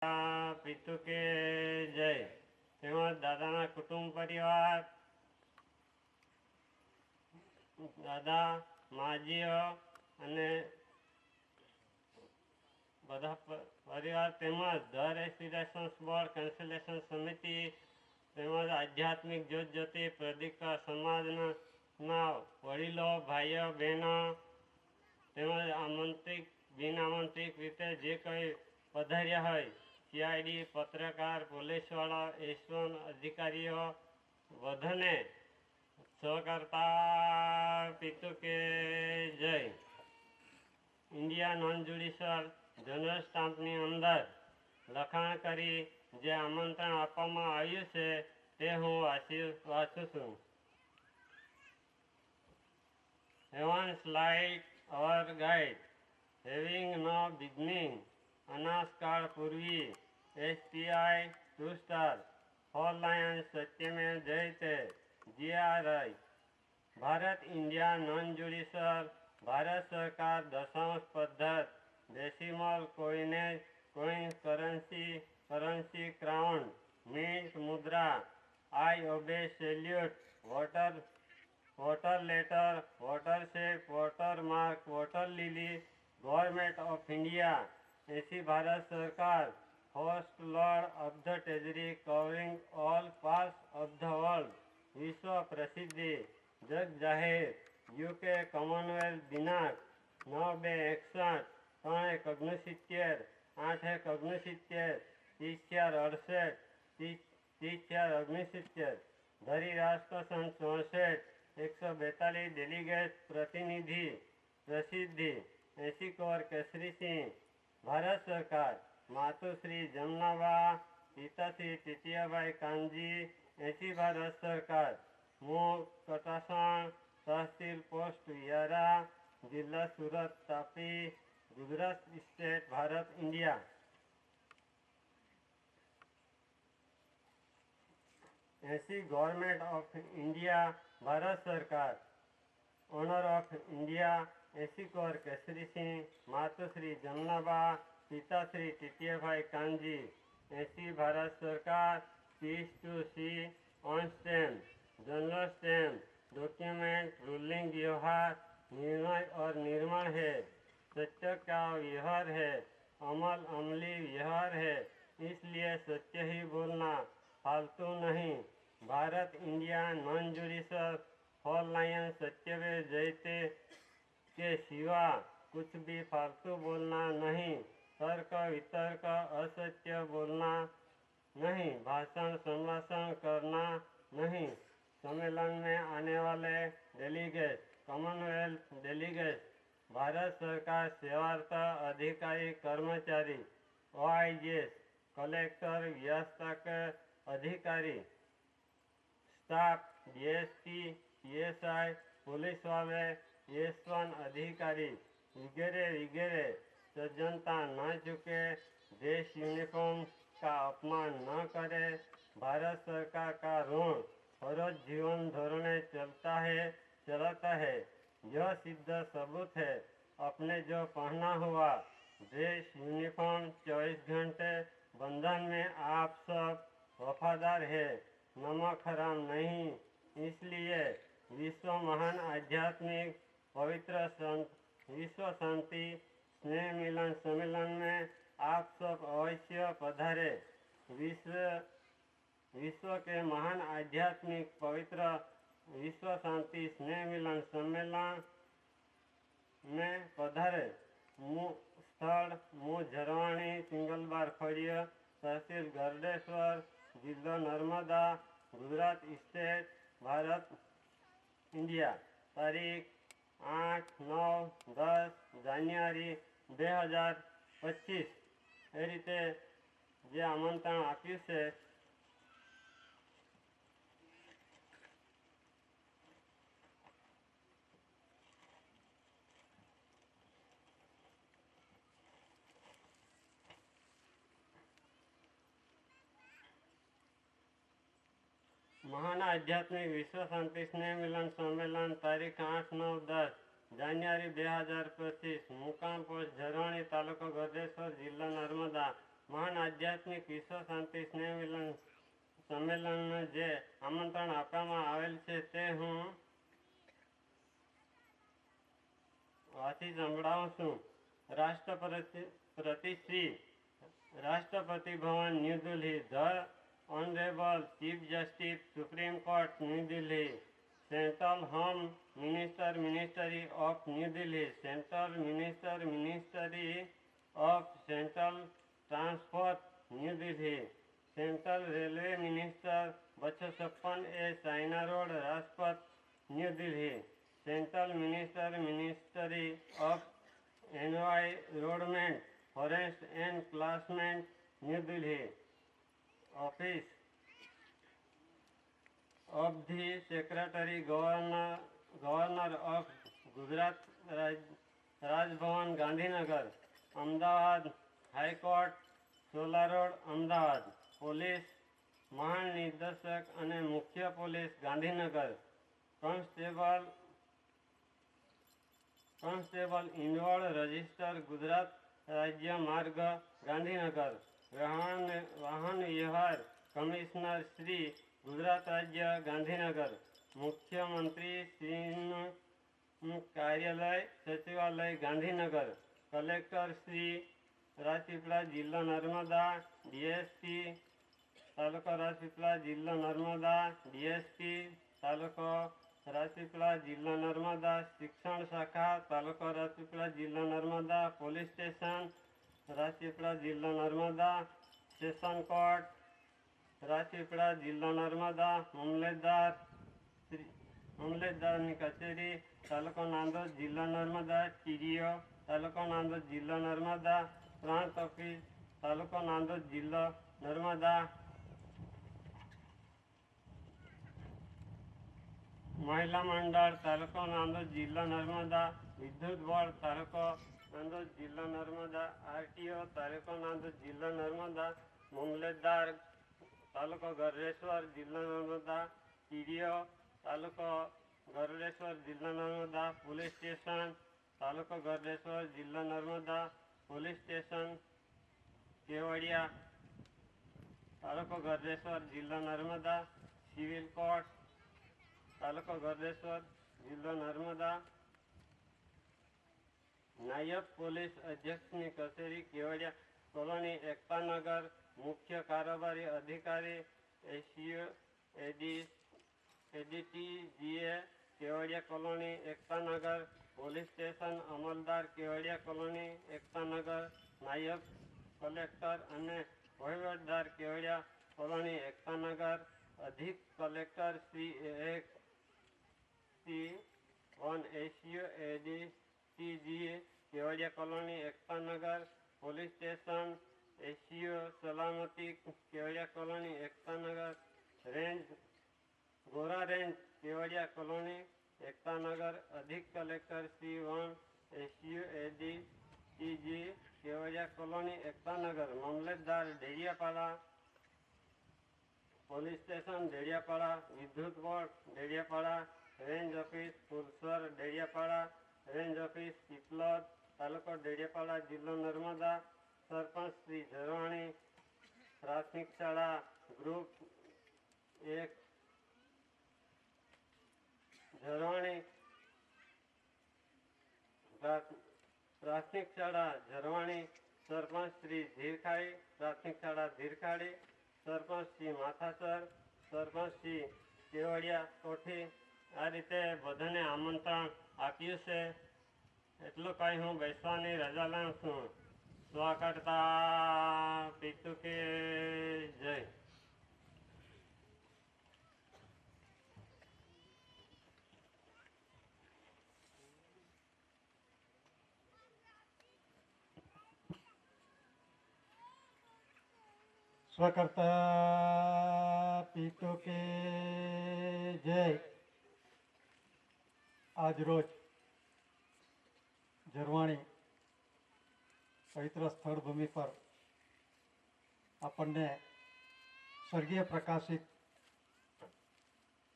પિતુ કે જય. તેમજ દાદાના કુટુંબ પરિવાર, દાદા માજીઓ અને બધા પરિવાર તેમજ ધ રેસિડેન્સ બોર્ડ કેન્સલેશન સમિતિ તેમજ આધ્યાત્મિક જ્યોતિ પ્રદીપા સમાજના વડીલો, ભાઈઓ, બહેનો તેમજ આમંત્રિત બિન આમંત્રિત રીતે જે કંઈ પધાર્યા હોય, સીઆઈડી, પત્રકાર, પોલીસવાળા, એસવન અધિકારીઓ બધાને સહકર્તા પિતુ કે જય. ઇન્ડિયા નોન જ્યુડિશિયલ જનરલ સ્ટામ્પની અંદર લખાણ કરી જે આમંત્રણ આપવામાં આવ્યું છે તે હું વાંચું છું. Heavens light our guide, having no beginning, અનાજકાળ પૂર્વી, STI 2 star, 4 lions સત્યમેવ જયતે, GRI. Bharat India non judicial Bharat સરકાર દશાંશ પદ્ધત decimal coin currency crown mint મુદ્રા આઈ ઓબે salute water letter water shape watermark water લીલી ગવર્મેન્ટ ઓફ ઇન્ડિયા એસી ભારત સરકાર host lord of the treasury covering all parts of the world વિશ્વ પ્રસિદ્ધિ જગ જાહેર યુકે કોમનવેલ્થ દિનાંક 9/2/61 3/1/69 8/1/69 30/4/68 30/4/69 ધરી રાષ્ટ્રસંઘ 64 142 ડેલિગેટ પ્રસિદ્ધિ 80 કરોડ કેસરી સિંહ ભારત સરકાર માતુશ્રી જમનાબા પિતાશ્રી ટીટીયાભાઈ કાનજી 80 ભારત સરકાર મૂળ કટાસણ તહસીલ પોસ્ટ વિયારા જિલ્લા Surat Tapi Gujarat state Bharat India 80 government of India Bharat સરકાર ઓનર ઓફ ઇન્ડિયા 80 કરોડ કેસરી સિંહ માતુશ્રી જમનાબા પિતાશ્રી ટીટીયાભાઈ કાનજી 80 भारत सरकार piece two C on stamp general stamp document ruling व्यवहार निर्णय और निर्माण है, सत्य का व्यवहार है, अमली व्यवहार है, इसलिए सत्य ही बोलना, फालतू नहीं। Bharat India non judicial 4 line सत्यवे जयते के सिवा कुछ भी फालतू बोलना नहीं, तर्क वितर्क असत्य बोलना नहीं, भाषण संभाषण करना नहीं। सम्मेलन में आने वाले डेलीगेट कॉमनवेल्थ डेलीगेट भारत सरकार सेवारत अधिकारी कर्मचारी OIGS कलेक्टर व्यवस्थक अधिकारी स्टाफ DSP PSI पुलिस वाले S1 अधिकारी वगैरह सज्जनता न चुके, देश यूनिफॉर्म का अपमान न करे, भारत सरकार का ऋण फरोज जीवन धोरणे चलता है, यह सिद्ध सबूत है। अपने जो पहना हुआ ड्रेस यूनिफॉर्म 24 घंटे बंधन में आप सब वफादार है, नमक हराम नहीं। इसलिए विश्व महान आध्यात्मिक पवित्र विश्व शांति स्नेह मिलन सम्मेलन में आप सब अवश्य पधारे। विश्व के महान आध्यात्मिक पवित्र विश्व शांति स्नेह मिलन सम्मेलन में पधारे। स्थल मुँह झरवाणी सिंगल बार खड़िया तहसील गरडेश्वर जिला नर्मदा गुजरात स्टेट भारत इंडिया तारीख 8-9-10 જાન્યુઆરી 2025 એ રીતે જે આમંત્રણ આપ્યું છે महान आध्यात्मिक विश्व शांति स्नेह मिलन सम्मेलन तारीख 8-9-10 જાન્યુઆરી 2025 મુકામ પોસ્ટ ઝરવાણી તાલુકો ગરડેશ્વર જિલ્લા નર્મદા મહાન આધ્યાત્મિક વિશ્વ શાંતિ સ્નેહ મિલન સંમેલનનું જે આમંત્રણ આપવામાં આવેલ છે તે હું વાંચી સંભળાવું છું. Rashtrapati Bhavan, new Delhi. The honourable chief justice, supreme court, new Delhi. Central home minister, ministry of new Delhi. Central minister, ministry of central transport, new Delhi. Central railway minister, 256 China road, Rajpath, new Delhi. Central minister, ministry of environment, forest and climate, new Delhi. Office of the secretary governor of Gujarat, Raj Bhavan, Gandhinagar. Ahmedabad high court, Sola road, Ahmedabad. Police મહાનિર્દેશક અને મુખ્ય police, Gandhinagar. Constable involve register, Gujarat રાજ્ય માર્ગ, ગાંધીનગર. વાહન વ્યવહાર commissioner Shri, Gujarat રાજ્ય, ગાંધીનગર. મુખ્યમંત્રી શ્રીનું કાર્યાલય, સચિવાલય, ગાંધીનગર. કલેક્ટર શ્રી, રાજપીપળા જિલ્લો નર્મદા. ડીએસપી તાલુકો રાજપીપળા જિલ્લો નર્મદા. ડીએસપી તાલુકો રાજપીપળા જિલ્લો નર્મદા. શિક્ષણ શાખા તાલુકો રાજપીપળા જિલ્લો નર્મદા. પોલીસ સ્ટેશન રાજપીપળા જિલ્લો નર્મદા. સેશન કોર્ટ રાજપીપળા જિલ્લો નર્મદા. મામલેદારની કચેરી તાલુકો નાંદોદ જિલ્લો નર્મદા. ટીડીઓ તાલુકો નાંદોદ જિલ્લો નર્મદા. પ્રાંત ઓફિસ તાલુકો નાંદોદ જિલ્લો નર્મદા. મહિલા મંડળ તાલુકો નાંદોદ જિલ્લો નર્મદા. વિદ્યુત બોર્ડ તાલુકો નાંદોદ જિલ્લો નર્મદા. આરટીઓ તાલુકો નાંદોદ જિલ્લો નર્મદા. મામલેદાર તાલુકો ગરડેશ્વર જિલ્લો નર્મદા. ટીડીઓ તાલુકો ગરડેશ્વર જિલ્લો નર્મદા. પોલીસ સ્ટેશન તાલુકો ગરડેશ્વર જિલ્લો નર્મદા. પોલીસ સ્ટેશન કેવડિયા તાલુકો ગરડેશ્વર જિલ્લો નર્મદા. સિવિલ કોર્ટ તાલુકો ગરડેશ્વર જિલ્લો નર્મદા. નાયબ પોલીસ અધ્યક્ષની કચેરી, કેવડિયા કોલોની, એકતાનગર. મુખ્ય કારોબારી અધિકારી ADTGA, Kevadia colony, Ektanagar. Police station અમલદાર, કેવડિયા કોલોની, એકતાનગર. નાયબ કલેક્ટર અને વહીવટદાર, કેવડિયા કોલોની, એકતાનગર. અધિક collector Shri, ADTGA, Kevadia colony, Ektanagar. Police station ACO સલામતી, Kevadia colony, Ektanagar. Gora range, Kevadia colony, Ektanagar. અધિક collector Shri 1 ACO ADTG, Kevadia colony, Ektanagar. મામલતદાર ડેડિયાપાડા. Police station Dediapada. વિદ્યુત board Dediapada. Range office Fulsar, Dediapada. Range office Piplod તાલુકો ડેડિયાપાડા જિલ્લો નર્મદા. સરપંચ શ્રી ઝરવાણી. પ્રાથમિક શાળા ગ્રુપ 1 ઝરવાણી. પ્રાથમિક શાળા ઝરવાણી. સરપંચ શ્રી ધીરખાડી. પ્રાથમિક શાળા ધીરખાડી. સરપંચ શ્રી માથાસર. સરપંચ શ્રી કેવડિયા કોઠી. આ રીતે બધાને આમંત્રણ આપ્યું છે. એટલું કહી હું બેસવાની રજા લઉં છું. સ્વાકર્તા પિતૃ કે જય. સ્વકર્તા પિતૃ કે જય. આજ રોજ ઝરવાણી પવિત્ર સ્થળ ભૂમિ પર આપણને સ્વર્ગીય પ્રકાશિત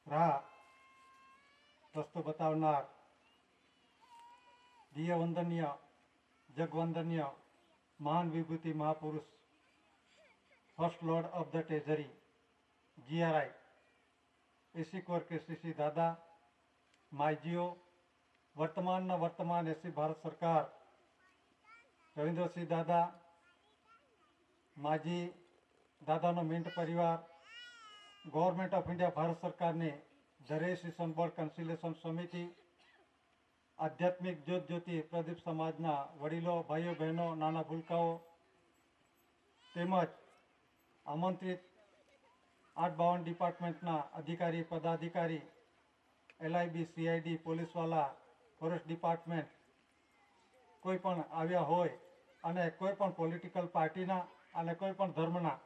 રાહ રસ્તો બતાવનાર દિવ્ય વંદનીય જગવંદનીય મહાન વિભૂતિ મહાપુરુષ first lord of the treasury GRI એસી કોર KCC દાદા, માયજીઓ, વર્તમાન એસી ભારત સરકાર રવિન્દ્રસિંહ દાદા, માજી દાદાનો મિન્ટ પરિવાર, ગવર્મેન્ટ ઓફ ઇન્ડિયા ભારત સરકારની ધરેશિશન બોર્ડ કન્સિલેશન સમિતિ, આધ્યાત્મિક જ્યોત જ્યોતિ પ્રદીપ સમાજના વડીલો, ભાઈઓ બહેનો, નાના ભૂલકાઓ તેમજ આમંત્રિત 852 ડિપાર્ટમેન્ટના અધિકારી પદાધિકારી, LIB, CID, પોલીસવાલા, ફોરેસ્ટ ડિપાર્ટમેન્ટ કોઈ પણ આવ્યા હોય અને કોઈ પણ પોલિટિકલ પાર્ટીના અને કોઈ પણ ધર્મના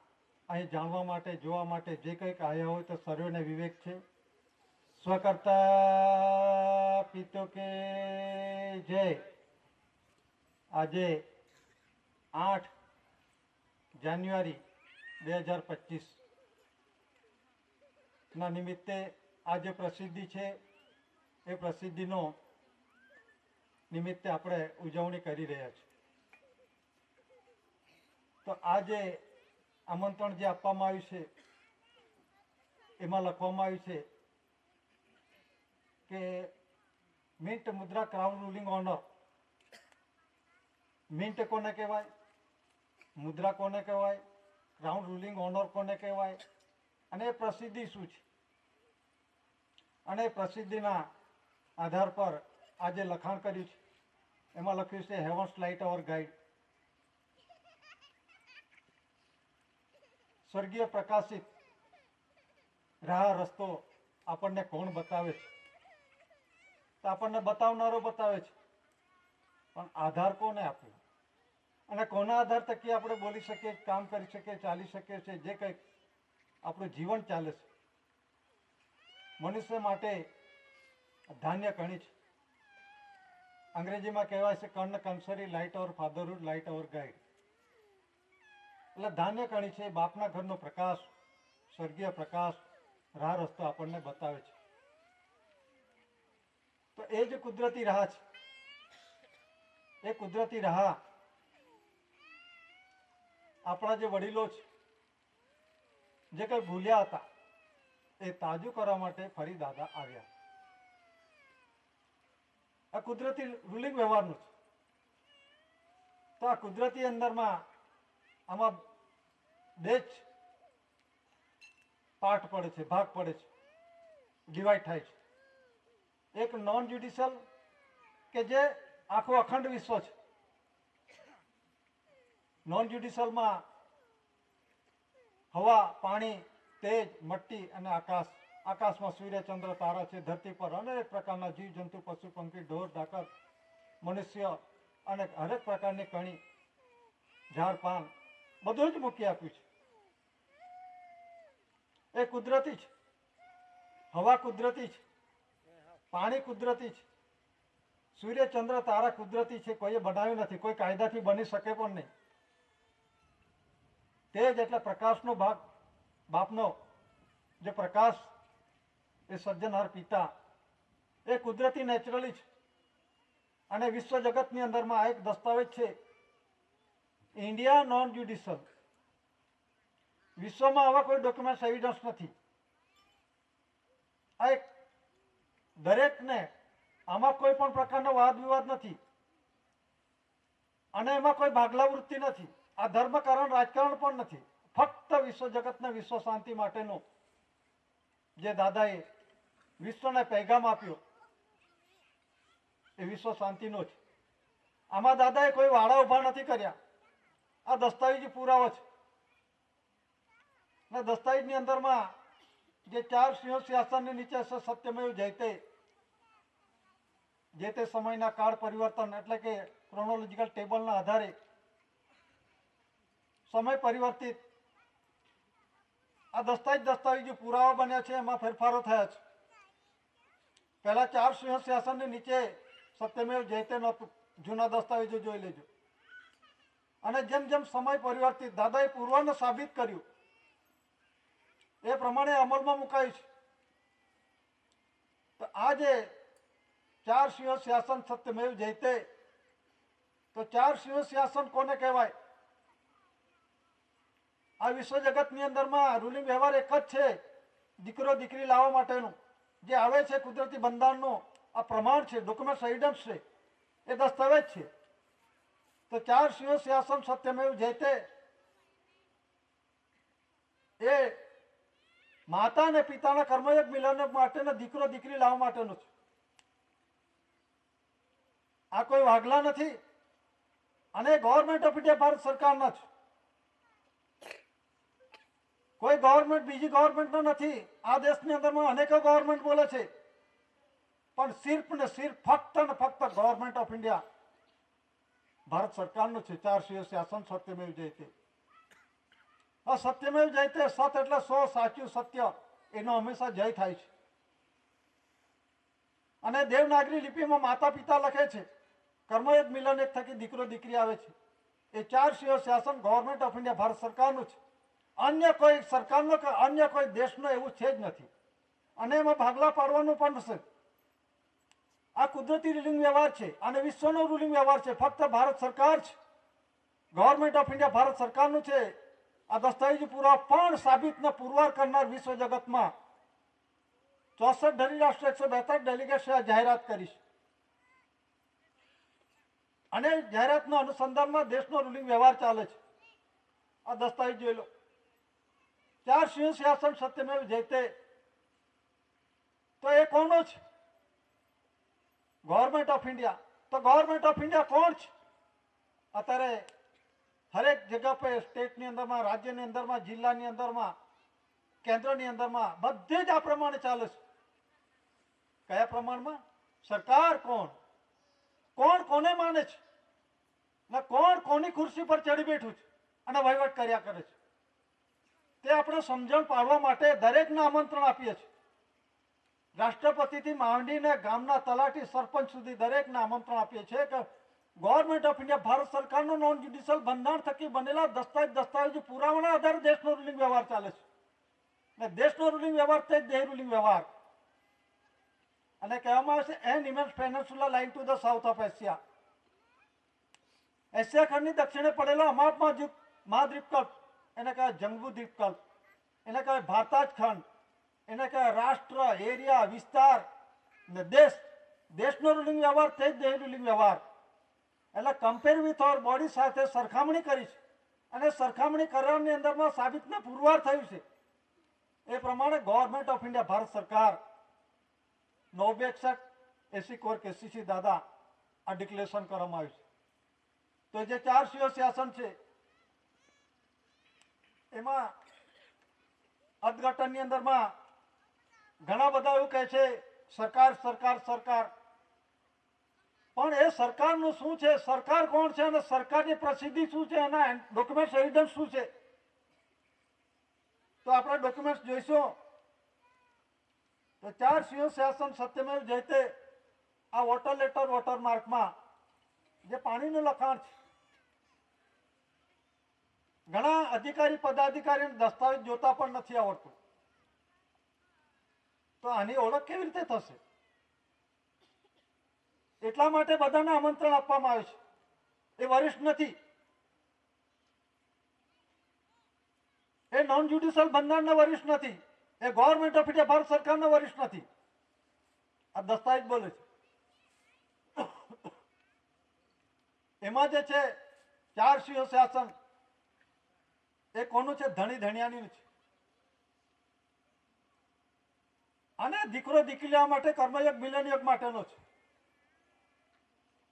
અહીં જાણવા માટે જોવા માટે જે કંઈક આવ્યા હોય તો સર્વેને વિવેક છે. સ્વકર્તા પિતો કે જય. આજે 8 જાન્યુઆરી 2025 ના નિમિત્તે આ જે પ્રસિદ્ધિ છે એ પ્રસિદ્ધિનો નિમિત્તે આપણે ઉજવણી કરી રહ્યા છીએ. તો આ જે આમંત્રણ જે આપવામાં આવ્યું છે એમાં લખવામાં આવ્યું છે કે મિન્ટ મુદ્રા ક્રાઉન રૂલિંગ ઓનર. મિન્ટ કોને કહેવાય, મુદ્રા કોને કહેવાય, ક્રાઉન રૂલિંગ ઓનર કોને કહેવાય અને એ પ્રસિદ્ધિ શું છે. અને એ પ્રસિદ્ધિના આધાર પર આ જે લખાણ કર્યું છે એમાં લખ્યું છે હેવન્સ લાઇટ અવર ગાઈડ. સ્વર્ગીય પ્રકાશિત રાહ રસ્તો આપણને કોણ બતાવે છે? તો આપણને બતાવનારો બતાવે છે, પણ આધાર કોને આપ્યો અને કોના આધાર થકી આપણે બોલી શકીએ, કામ કરી શકીએ, ચાલી શકીએ છીએ, જે કંઈક આપણું જીવન ચાલે છે. મનુષ્ય માટે ધાન્ય કણી છે. અંગ્રેજીમાં કહેવાય છે કર્ણ કંસરી, લાઇટ અવર ફાધરહુડ, લાઇટ અવર ગાઈડ. એટલે ધાન્ય કણી છે, બાપના ઘરનો પ્રકાશ, સ્વર્ગીય પ્રકાશ, રાહ રસ્તો આપણને બતાવે છે. તો એ જ કુદરતી રાહ છે. એ કુદરતી રાહ આપણા જે વડીલો છે જે કંઈ ભૂલ્યા હતા એ તાજું કરવા માટે ફરી દાદા આવ્યા. આ કુદરતી રૂલિંગ વ્યવહારનું છે. તો આ કુદરતી અંદરમાં આમાં બે જ પાર્ટ પડે છે, ભાગ પડે છે, ડિવાઈડ થાય છે. એક નોન જ્યુડિશિયલ કે જે આખું અખંડ વિશ્વ છે. નોન જ્યુડિશિયલમાં હવા, પાણી, તેજ, મટ્ટી અને આકાશ. આકાશમાં સૂર્ય, ચંદ્ર, તારા છે. ધરતી પર અનેક પ્રકારના જીવ જંતુ, પશુ પંખી, ઢોર ઢાકર, મનુષ્ય અને હરેક પ્રકારની કણી, ઝાડ પાન બધું જ મૂકી આપ્યું છે. એ કુદરતી છે. હવા કુદરતી છે, પાણી કુદરતી છે, સૂર્ય, ચંદ્ર, તારા કુદરતી છે. કોઈએ બનાવ્યું નથી, કોઈ કાયદાથી બની શકે પણ નહીં. તે જ એટલે પ્રકાશનો ભાગ, બાપનો જે પ્રકાશ, એ સર્જનહાર પિતા, એ કુદરતી નેચરલી છે. અને વિશ્વ જગતની અંદરમાં આ એક દસ્તાવેજ છે, ઇન્ડિયા નોન જ્યુડિશિયલ. વિશ્વમાં આવા કોઈ ડોક્યુમેન્ટ એવિડન્સ નથી. આ એક દરેકને આમાં કોઈ પણ પ્રકારનો વાદ વિવાદ નથી અને એમાં કોઈ ભાગલા વૃત્તિ નથી. આ ધર્મકરણ, રાજકારણ પણ નથી. ફક્ત વિશ્વ જગતને વિશ્વ શાંતિ માટેનો જે દાદાએ વિશ્વને પૈગામ આપ્યો એ વિશ્વ શાંતિનો છે. આમાં દાદાએ કોઈ વાળા ઉભા નથી કર્યા. આ દસ્તાવેજી પુરાવો છે. અને દસ્તાવેજની અંદરમાં જે 4 સિંહો સિંહાસનની નીચે છે, સત્યમેવ જયતે, જે તે સમયના કાળ પરિવર્તન એટલે કે ક્રોનોલોજીકલ ટેબલના આધારે સમય પરિવર્તિત આ દસ્તાવેજી પુરાવા બન્યા છે. એમાં ફેરફારો થયા છે. પહેલા 4 સિંહ સિંહાસનની નીચે સત્યમેવ જયતે નહોતું. જૂના દસ્તાવેજો જોઈ લેજો. અને જેમ જેમ સમય પરિવર્તિત દાદાએ પૂર્વને સાબિત કર્યું એ પ્રમાણે અમલમાં મુકાયું છે. તો આ જે 4 સિંહ સિંહાસન સત્યમેવ જયતે, તો 4 સિંહ સિંહાસન કોને કહેવાય? આ વિશ્વ જગતની અંદરમાં રૂલિંગ વ્યવહાર એક જ છે, દીકરો દીકરી લાવવા માટેનું જે આવે છે કુદરતી બંધારણનું આ પ્રમાણ છે, ડોક્યુમેન્ટ એવિડન્સ છે, એ દસ્તાવેજ છે. તો 4 સિંહો શાસન સત્યમેવ જયતે એ માતા અને પિતાના કર્મયોગ મિલન માટેનો દીકરો દીકરી લાવવા માટેનું છે. આ કોઈ વાગલા નથી અને ગવર્મેન્ટ ઓફ ઇન્ડિયા ભારત સરકારના છે. કોઈ ગવર્મેન્ટ બીજી ગવર્મેન્ટનો નથી. આ દેશની અંદરમાં અનેકો ગવર્મેન્ટ બોલે છે, પણ સિર્ફ ને સિર્ફ ફક્ત ને ફક્ત ગવર્મેન્ટ ઓફ ઇન્ડિયા ભારત સરકારનું છે. 4 સિંહો શાસન સત્યમેવ જયતે. આ સત્યમેવ જયતે, સત એટલે 100, સાચું સત્ય, એનો હંમેશા જય થાય છે. અને દેવનાગરી લિપિમાં માતા પિતા લખે છે, કર્મયોગ મિલન એક થકી દીકરો દીકરી આવે છે. એ 4 સિંહો શાસન ગવર્મેન્ટ ઓફ ઇન્ડિયા ભારત સરકારનું છે. અન્ય કોઈ સરકારનો કે અન્ય કોઈ દેશનો એવું છે જ નથી. અને એમાં ભાગલા પાડવાનું પણ છે. આ કુદરતી રૂલિંગ વ્યવહાર છે અને વિશ્વનો રૂલિંગ વ્યવહાર છે. ફક્ત ભારત સરકાર છે, ગવર્મેન્ટ ઓફ ઇન્ડિયા ભારત સરકારનું છે. આ દસ્તાવેજી પુરાવા પણ સાબિત ને પુરવાર કરનાર વિશ્વ જગતમાં 64 ધરી રાષ્ટ્ર 142 ડેલિગેટ્સે જાહેરાત કરી છે. અને જાહેરાતના અનુસંધાનમાં દેશનો રૂલિંગ વ્યવહાર ચાલે છે. આ દસ્તાવેજ જોઈ લો. 4 સિંહો શાસન સત્યમેવ જયતે, તો એ કોનો છે? Government of India. તો ગવર્મેન્ટ ઓફ ઇન્ડિયા કોણ છે? અત્યારે હરેક જગ્યા પર સ્ટેટની અંદરમાં, રાજ્યની અંદરમાં, જિલ્લાની અંદરમાં, કેન્દ્રની અંદરમાં બધે જ આ પ્રમાણે ચાલે છે. કયા પ્રમાણમાં? સરકાર કોણ, કોણ કોને માને છે ને કોણ કોની ખુરશી પર ચડી બેઠું છે અને વહીવટ કર્યા કરે છે, તે આપણે સમજણ પાડવા માટે દરેકને આમંત્રણ આપીએ છીએ. રાષ્ટ્રપતિથી માંડીને ગામના તલાટી સરપંચ સુધી દરેકને આમંત્રણ આપીએ છીએ કે ગવર્મેન્ટ ઓફ ઇન્ડિયા ભારત સરકારનો નોન જ્યુડિશિયલ બંધારણ થકી બનેલા દસ્તાવેજી પુરાવાના આધારે દેશનો રૂલિંગ વ્યવહાર ચાલે છે. ને દેશનો રૂલિંગ વ્યવહાર તે દેહ રૂલિંગ વ્યવહાર. અને કહેવામાં આવે છે an immense peninsula lying to the south of Asia. Asia ખંડની દક્ષિણે પડેલો મહાદ્વીપકલ્પ, એને કહેવાય જંગબુ દ્વીપકલ્પ, એને કહેવાય ભારતાજ ખંડ, એને કહેવાય રાષ્ટ્ર, એરિયા, વિસ્તાર ને દેશ. દેશનો રૂલિંગ વ્યવહાર તે જ દેહ રૂલિંગ વ્યવહાર. એટલે કમ્પેર વિથ અવર બોડી સાથે સરખામણી કરી છે અને સરખામણી કરવાની અંદરમાં સાબિતને પુરવાર થયું છે. એ પ્રમાણે ગવર્મેન્ટ ઓફ ઇન્ડિયા ભારત સરકાર 962 એસી કોર કેસીસી દાદા આ ડિક્લેરેશન કરવામાં આવ્યું છે. તો જે 4 સિંહો શાસન છે એમાં અર્થઘટનની અંદરમાં ઘણા બધા એવું કહે છે સરકાર સરકાર સરકાર, પણ એ સરકારનું શું છે, સરકાર કોણ છે અને સરકારની પ્રસિદ્ધિ શું છે, એના ડોક્યુમેન્ટ એવિડન્સ શું છે? તો આપણે ડોક્યુમેન્ટ જોઈશું. તો 4 સિંહો શાસન સત્યમેવ જયતે આ વોટર લેટર વોટરમાર્કમાં જે પાણીનું લખાણ છે, ઘણા અધિકારી પદાધિકારીને દસ્તાવેજ જોતા પણ નથી આવડતું. તો આની ઓળખ કેવી રીતે થશે? એટલા માટે બધાને આમંત્રણ આપવામાં આવે છે. એ વરિષ્ઠ નથી, એ નોન જ્યુડિશિયલ બંધારણના વરિષ્ઠ નથી, એ ગવર્મેન્ટ ઓફ ઇન્ડિયા ભારત સરકારના વરિષ્ઠ નથી. આ દસ્તાવેજ બોલે છે. એમાં જે છે 4 સિંહો શાસન એ કોનું છે? ધણી ધણિયાની છે. અને દીકરો દીકરી લેવા માટે કર્મયોગ મિલનયોગ માટેનો છે.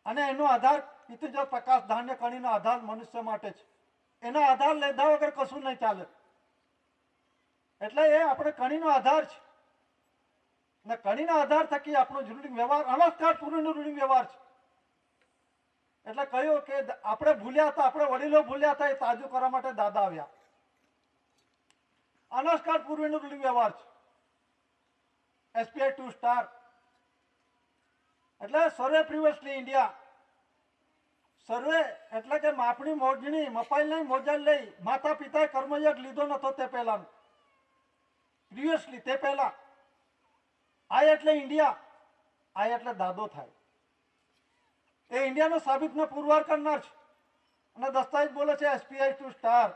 અને એનો આધાર પિતૃજ પ્રકાશ ધાન્ય કણીનો આધાર મનુષ્ય માટે છે. એનો આધાર લીધા વગર કશું નહીં ચાલે. એટલે એ આપણે કણીનો આધાર છે ને કણીના આધાર થકી આપણો રૂલિંગ વ્યવહાર અનસ્કાર પૂર્વનો રૂલિંગ વ્યવહાર છે. એટલે કહ્યું કે આપણે ભૂલ્યા હતા, આપણે વડીલો ભૂલ્યા હતા, એ તાજુ કરવા માટે દાદા આવ્યા. અનસ્કાર પૂર્વનો રૂલિંગ વ્યવહાર છે. SPI 2 સ્ટાર એટલે સર્વે પ્રિવિયસલી ઇન્ડિયા. સર્વે એટલે કે માપણી મોજણી મપાઈ લઈ મોજા લઈ માતા પિતાએ કર્મયોગ લીધો નતો તે પહેલાનું. પ્રિવિયસલી તે પહેલા. આય એટલે ઇન્ડિયા, આય એટલે દાદો થાય. એ ઇન્ડિયાનો સાબિતને પુરવાર કરનાર છે. અને દસ્તાવેજ બોલે છે SPI 2 સ્ટાર.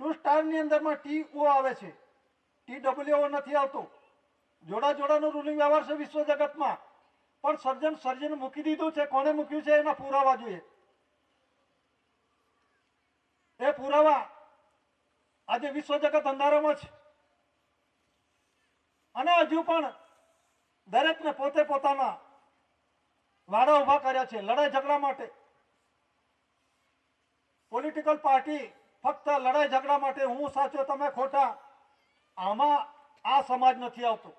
ટુ સ્ટારની અંદરમાં TO આવે છે, TWO નથી આવતું. જોડા જોડાનું રૂલિંગ વ્યવહાર છે વિશ્વ જગતમાં, પણ સર્જન મૂકી દીધું છે. કોને મૂક્યું છે એના પુરાવા જોઈએ. એ પુરાવા આજે વિશ્વ જગત અંધારામાં છે. અને હજુ પણ દરેકને પોતે પોતાના વાડા ઉભા કર્યા છે લડાઈ ઝઘડા માટે. પોલિટિકલ પાર્ટી ફક્ત લડાઈ ઝઘડા માટે, હું સાચો તમે ખોટા, આમાં આ સમાજ નથી આવતો.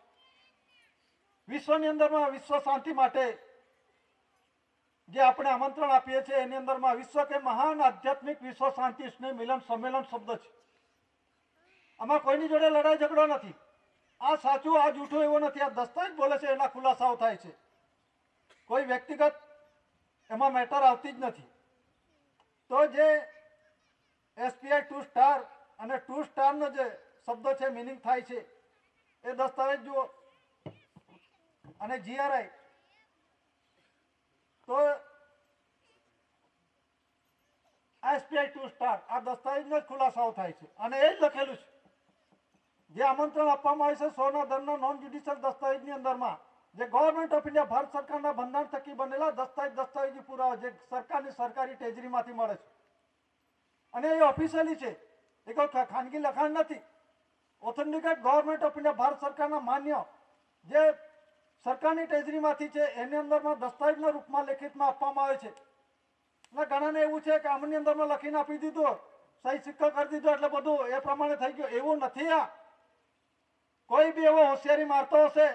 વિશ્વની અંદરમાં વિશ્વ શાંતિ માટે જે આપણે આમંત્રણ આપીએ છીએ એની અંદરમાં વિશ્વ કે મહાન આધ્યાત્મિક વિશ્વ શાંતિ સ્નેહ મિલન સંમેલન શબ્દ છે. આમાં કોઈની જોડે લડાઈ ઝઘડો નથી. આ સાચું આ જૂઠું એવો નથી. આ દસ્તાવેજ બોલે છે એના ખુલાસાઓ થાય છે. કોઈ વ્યક્તિગત એમાં મેટર આવતી જ નથી. તો જે SPI ટુ સ્ટાર અને ટુ સ્ટારનો જે શબ્દ છે મિનિંગ થાય છે એ દસ્તાવેજ જુઓ. અને GRI તો SPI ટુ સ્ટાર આ દસ્તાવેજનો જ ખુલાસાઓ થાય છે. અને એ જ લખેલું છે જે આમંત્રણ આપવામાં આવે છે 100ના દરના નોન જ્યુડિશિયલ દસ્તાવેજની અંદરમાં, જે ગવર્મેન્ટ ઓફ ઇન્ડિયા ભારત સરકારના બંધારણ થકી બનેલા દસ્તાવેજી પુરાવા જે સરકારની સરકારી ટેજરીમાંથી મળે છે. અને એ ઓફિશિયલી છે, એ કોઈ ખાનગી લખાણ નથી. Authenticate government of India Bharat સરકારના માન્ય જે સરકારની ટેજરીમાંથી છે એની અંદરમાં દસ્તાવેજના રૂપમાં લેખિતમાં આપવામાં આવે છે. અને ઘણાને એવું છે કે આમની અંદરમાં લખીને આપી દીધું, સહી સિક્કો કરી દીધો એટલે બધું એ પ્રમાણે થઈ ગયું. એવું નથી. આ કોઈ બી એવો હોશિયારી મારતો હશે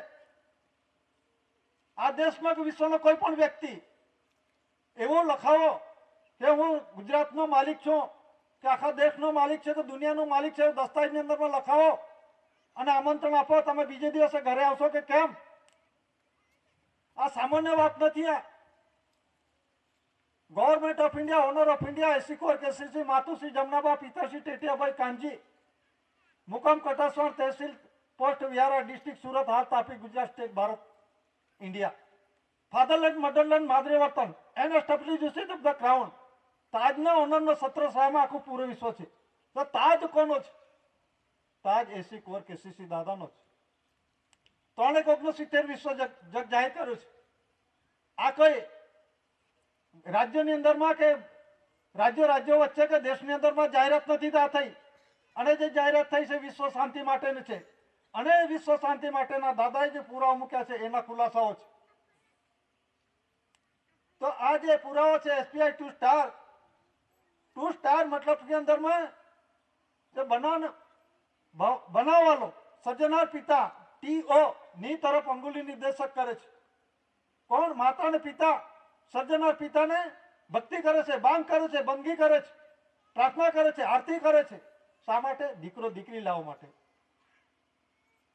આ દેશમાં કે વિશ્વનો કોઈ પણ વ્યક્તિ એવું લખાવો કે હું ગુજરાતનો માલિક છું કે આખા દેશનો માલિક છે, તો દુનિયાનો માલિક છે, દસ્તાવેજની અંદરમાં લખાવો અને આમંત્રણ આપો, તમે બીજે દિવસે ઘરે આવશો કે કેમ? આ સામાન્ય વાત નથી. આ government of India, owner of India, એસી કોર કેસીસી માતુશ્રી જમનાબા પિતાશ્રી ટેટિયાભાઈ કાનજી, મુકામ કટાસવાણ, તહેસીલ પોસ્ટ વિહારા, ડિસ્ટ્રિક્ટ સુરત, હાલ Tapi, Gujarat state, Bharat, India. Fatherland, motherland, માદરે વતન and established of the crown. તાજના ઓનરનો 17 આખું પૂરું વિશ્વ છે. તો તાજ કોનો છે? તાજ એસી કોર કેસીસી દાદાનો છે. 369 વિશ્વ જગ જાહેર કર્યું છે. આ કોઈ રાજ્યની અંદરમાં કે રાજ્યો વચ્ચે કે દેશની અંદરમાં જાહેરાત નથી થઈ. અને જે જાહેરાત થઈ છે વિશ્વ શાંતિ માટેની છે. અને વિશ્વ શાંતિ માટેના દાદાએ જે પુરાવા મૂક્યા છે એના ખુલાસાઓ છે. તો આ જે પુરાવો છે SPI ટુ સ્ટાર મતલબ કે અંદરમાં જે બનાવવાનો સર્જનાર પિતા TO ની તરફ અંગુલી નિર્દેશક કરે છે. કોણ? માતા અને પિતા. સર્જનાર પિતાને ભક્તિ કરે છે, બાંગ કરે છે, બંગી કરે છે, પ્રાર્થના કરે છે, આરતી કરે છે. શા માટે? દીકરો દીકરી લાવવા માટે.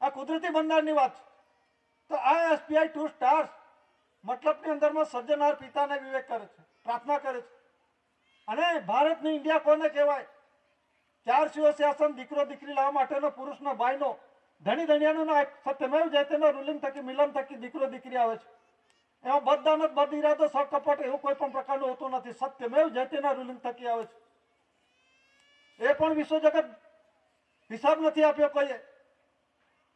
આ કુદરતી બંધારણની વાત છે. તો આ SPI ટુ સ્ટાર મતલબની અંદરમાં સર્જનાર પિતાને વિવેક કરે છે, પ્રાર્થના કરે છે. અને ભારતની ઇન્ડિયા કોને કહેવાય? 4 શિવ શાસન, દીકરો દીકરી લાવવા માટેનો પુરુષનો ભાઈનો ધણી ધણિયાનો સત્યમેવ જયતેનો રૂલિંગ થકી મિલન થકી દીકરો દીકરી આવે છે. એમાં બદદાનત, બદ ઇરાદો, સકપટ એવું કોઈ પણ પ્રકારનું હોતું નથી. સત્યમેવ જયતેના રૂલિંગ થકી આવે છે. એ પણ વિશ્વ જગત હિસાબ નથી આપ્યો કોઈએ.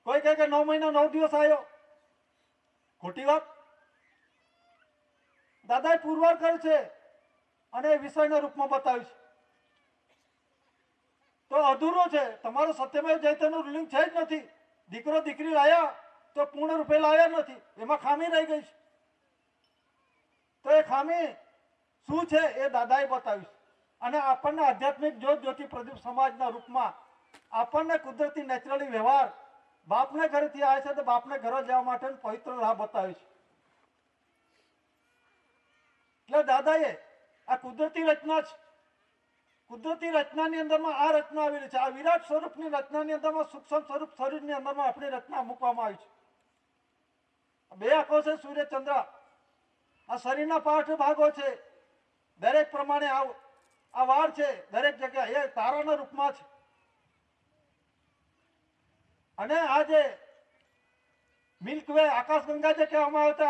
કોઈ કહે કે 9 મહિના 9 દિવસ આવ્યો, ખોટી વાત. દાદાએ પુરવાર કરે છે અને એ વિષયના રૂપમાં બતાવ્યું છે. તો અધૂરો છે. તમારો સત્યમેવ જયતેનું રૂલિંગ છે જ નથી. દીકરો દીકરી લાયા તો પૂર્ણ રૂપે લાયા નથી. એમાં ખામી રહી ગઈ છે. તો એ ખામી શું છે એ દાદાએ બતાવ્યું છે. અને આપણને આધ્યાત્મિક જ્યોત જ્યોતિ પ્રદીપ સમાજના રૂપમાં આપણને કુદરતી નેચરલી વ્યવહાર, બાપને ઘરેથી આવે છે તો બાપને ઘરે જવા માટે પવિત્ર રાહ બતાવી છે. એટલે દાદાએ આ કુદરતી રચના છે. કુદરતી રચનાની અંદરમાં આ રચના આવેલી છે. આ વિરાટ સ્વરૂપની રચનાની અંદરમાં સૂક્ષ્મ સ્વરૂપ શરીરની અંદરમાં આપણી રચના મૂકવામાં આવી છે. 2 આંખો છે, સૂર્ય ચંદ્ર. આ શરીરના પાઠ ભાગો છે. દરેક પ્રમાણે આ વાળ છે દરેક જગ્યા એ તારાના રૂપમાં છે. અને આ જે મિલ્ક વે, આકાશગંગા જે કહેવામાં આવે છે,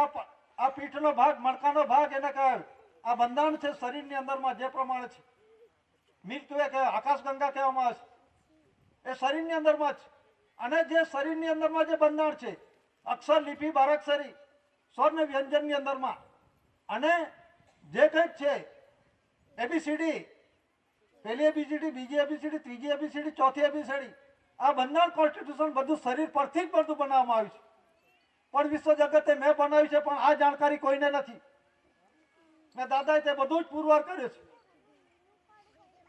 આ પીઠનો ભાગ, મણકાનો ભાગ એને કહેવાય. આ બંધારણ છે શરીરની અંદરમાં જે પ્રમાણે છે. મિલ્ક વે કહેવાય, આકાશગંગા કહેવામાં આવે છે. એ શરીરની અંદરમાં જ છે. અને જે શરીરની અંદરમાં જે બંધારણ છે અક્ષર લિપિ બારાક્ષરી સ્વર ને વ્યંજનની અંદરમાં અને જે કંઈક છે એબીસીડી, પહેલી એબીસીડી, બીજી એબીસીડી, ત્રીજી એબીસીડી, ચોથી એબીસીડી, આ બંધારણ કોન્સ્ટિટ્યુશન બધું શરીર પરથી જ બધું બનાવવામાં આવ્યું છે. પણ વિશ્વ જગતે મેં બનાવ્યું છે, પણ આ જાણકારી કોઈને નથી. મેં દાદાએ તે બધું જ પુરવાર કર્યું છે.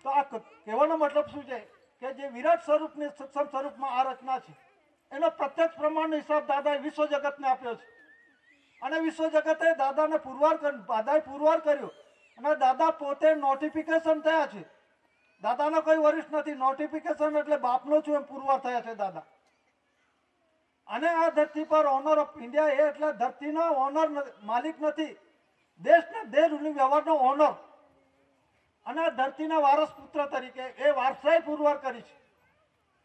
તો આ કહેવાનો મતલબ શું છે કે જે વિરાટ સ્વરૂપની સૂક્ષ્મ સ્વરૂપમાં આ રચના છે એનો પ્રત્યક્ષ પ્રમાણનો હિસાબ દાદાએ વિશ્વ જગતને આપ્યો છે. અને વિશ્વ જગતે દાદાએ પુરવાર કર્યો અને દાદા પોતે નોટિફિકેશન થયા છે. દાદાનો કોઈ વરિષ્ઠ નથી, નોટિફિકેશન એટલે બાપનો છું એમ પુરવાર થયા છે દાદા. અને આ ધરતી પર ઓનર ઓફ ઇન્ડિયા એ એટલે ધરતીનો ઓનર માલિક નથી, દેશના દેહ રૂલિંગ વ્યવહારનો ઓનર અને આ ધરતીના વારસ પુત્ર તરીકે એ વારસાઈ પુરવાર કરી છે.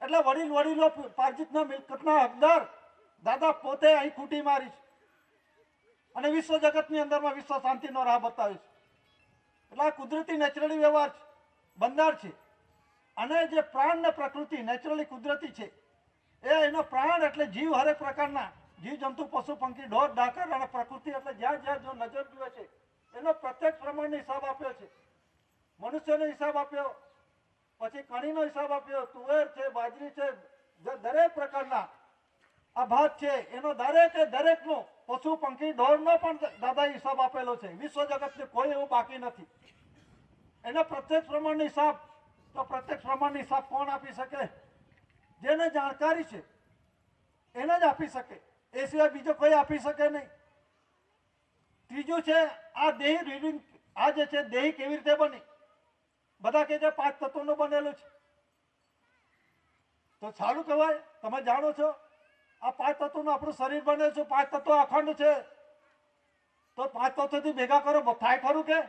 એટલે વડીલો પાર્જિતના મિલકતના હકદાર દાદા પોતે અહીં ખૂટી મારી છે અને વિશ્વ જગતની અંદરમાં વિશ્વ શાંતિનો રાહ બતાવ્યો છે. એટલે આ કુદરતી નેચરલી વ્યવહાર છે, બંધાર છે. અને જે પ્રાણ ને પ્રકૃતિ નેચરલી કુદરતી છે એ એનો પ્રાણ એટલે જીવ, હરેક પ્રકારના જીવ જંતુ પશુ પંખી ઢોર ડાકર અને પ્રકૃતિ એટલે જ્યાં જ્યાં જો નજર જુએ છે એનો પ્રત્યક્ષ પ્રમાણનો હિસાબ આપ્યો છે. મનુષ્યનો હિસાબ આપ્યો, પછી કણીનો હિસાબ આપ્યો, તુવેર છે, બાજરી છે, દરેક પ્રકારના આ ભાત છે એનો દરેકનો પશુ પંખી ઢોરનો પણ દાદાએ હિસાબ આપેલો છે. વિશ્વ જગતને કોઈ એવું બાકી નથી. એનો પ્રત્યક્ષ પ્રમાણનો હિસાબ, તો પ્રત્યક્ષ પ્રમાણનો હિસાબ કોણ આપી શકે? જેને જાણકારી છે એને જ આપી શકે, એ સિવાય બીજો કોઈ આપી શકે નહીં. ત્રીજું છે આ દેહી રીડિંગ, આ જે છે દેહી કેવી રીતે બની? બધા કહે છે 5 તત્વોનું બનેલું છે. તો સારું કહેવાય, તમે જાણો છો આ 5 તત્વોનું આપણું શરીર બને છે. 5 તત્વો અખંડ છે તો 5 તત્વોથી ભેગા કરો, થાય ખરું કે?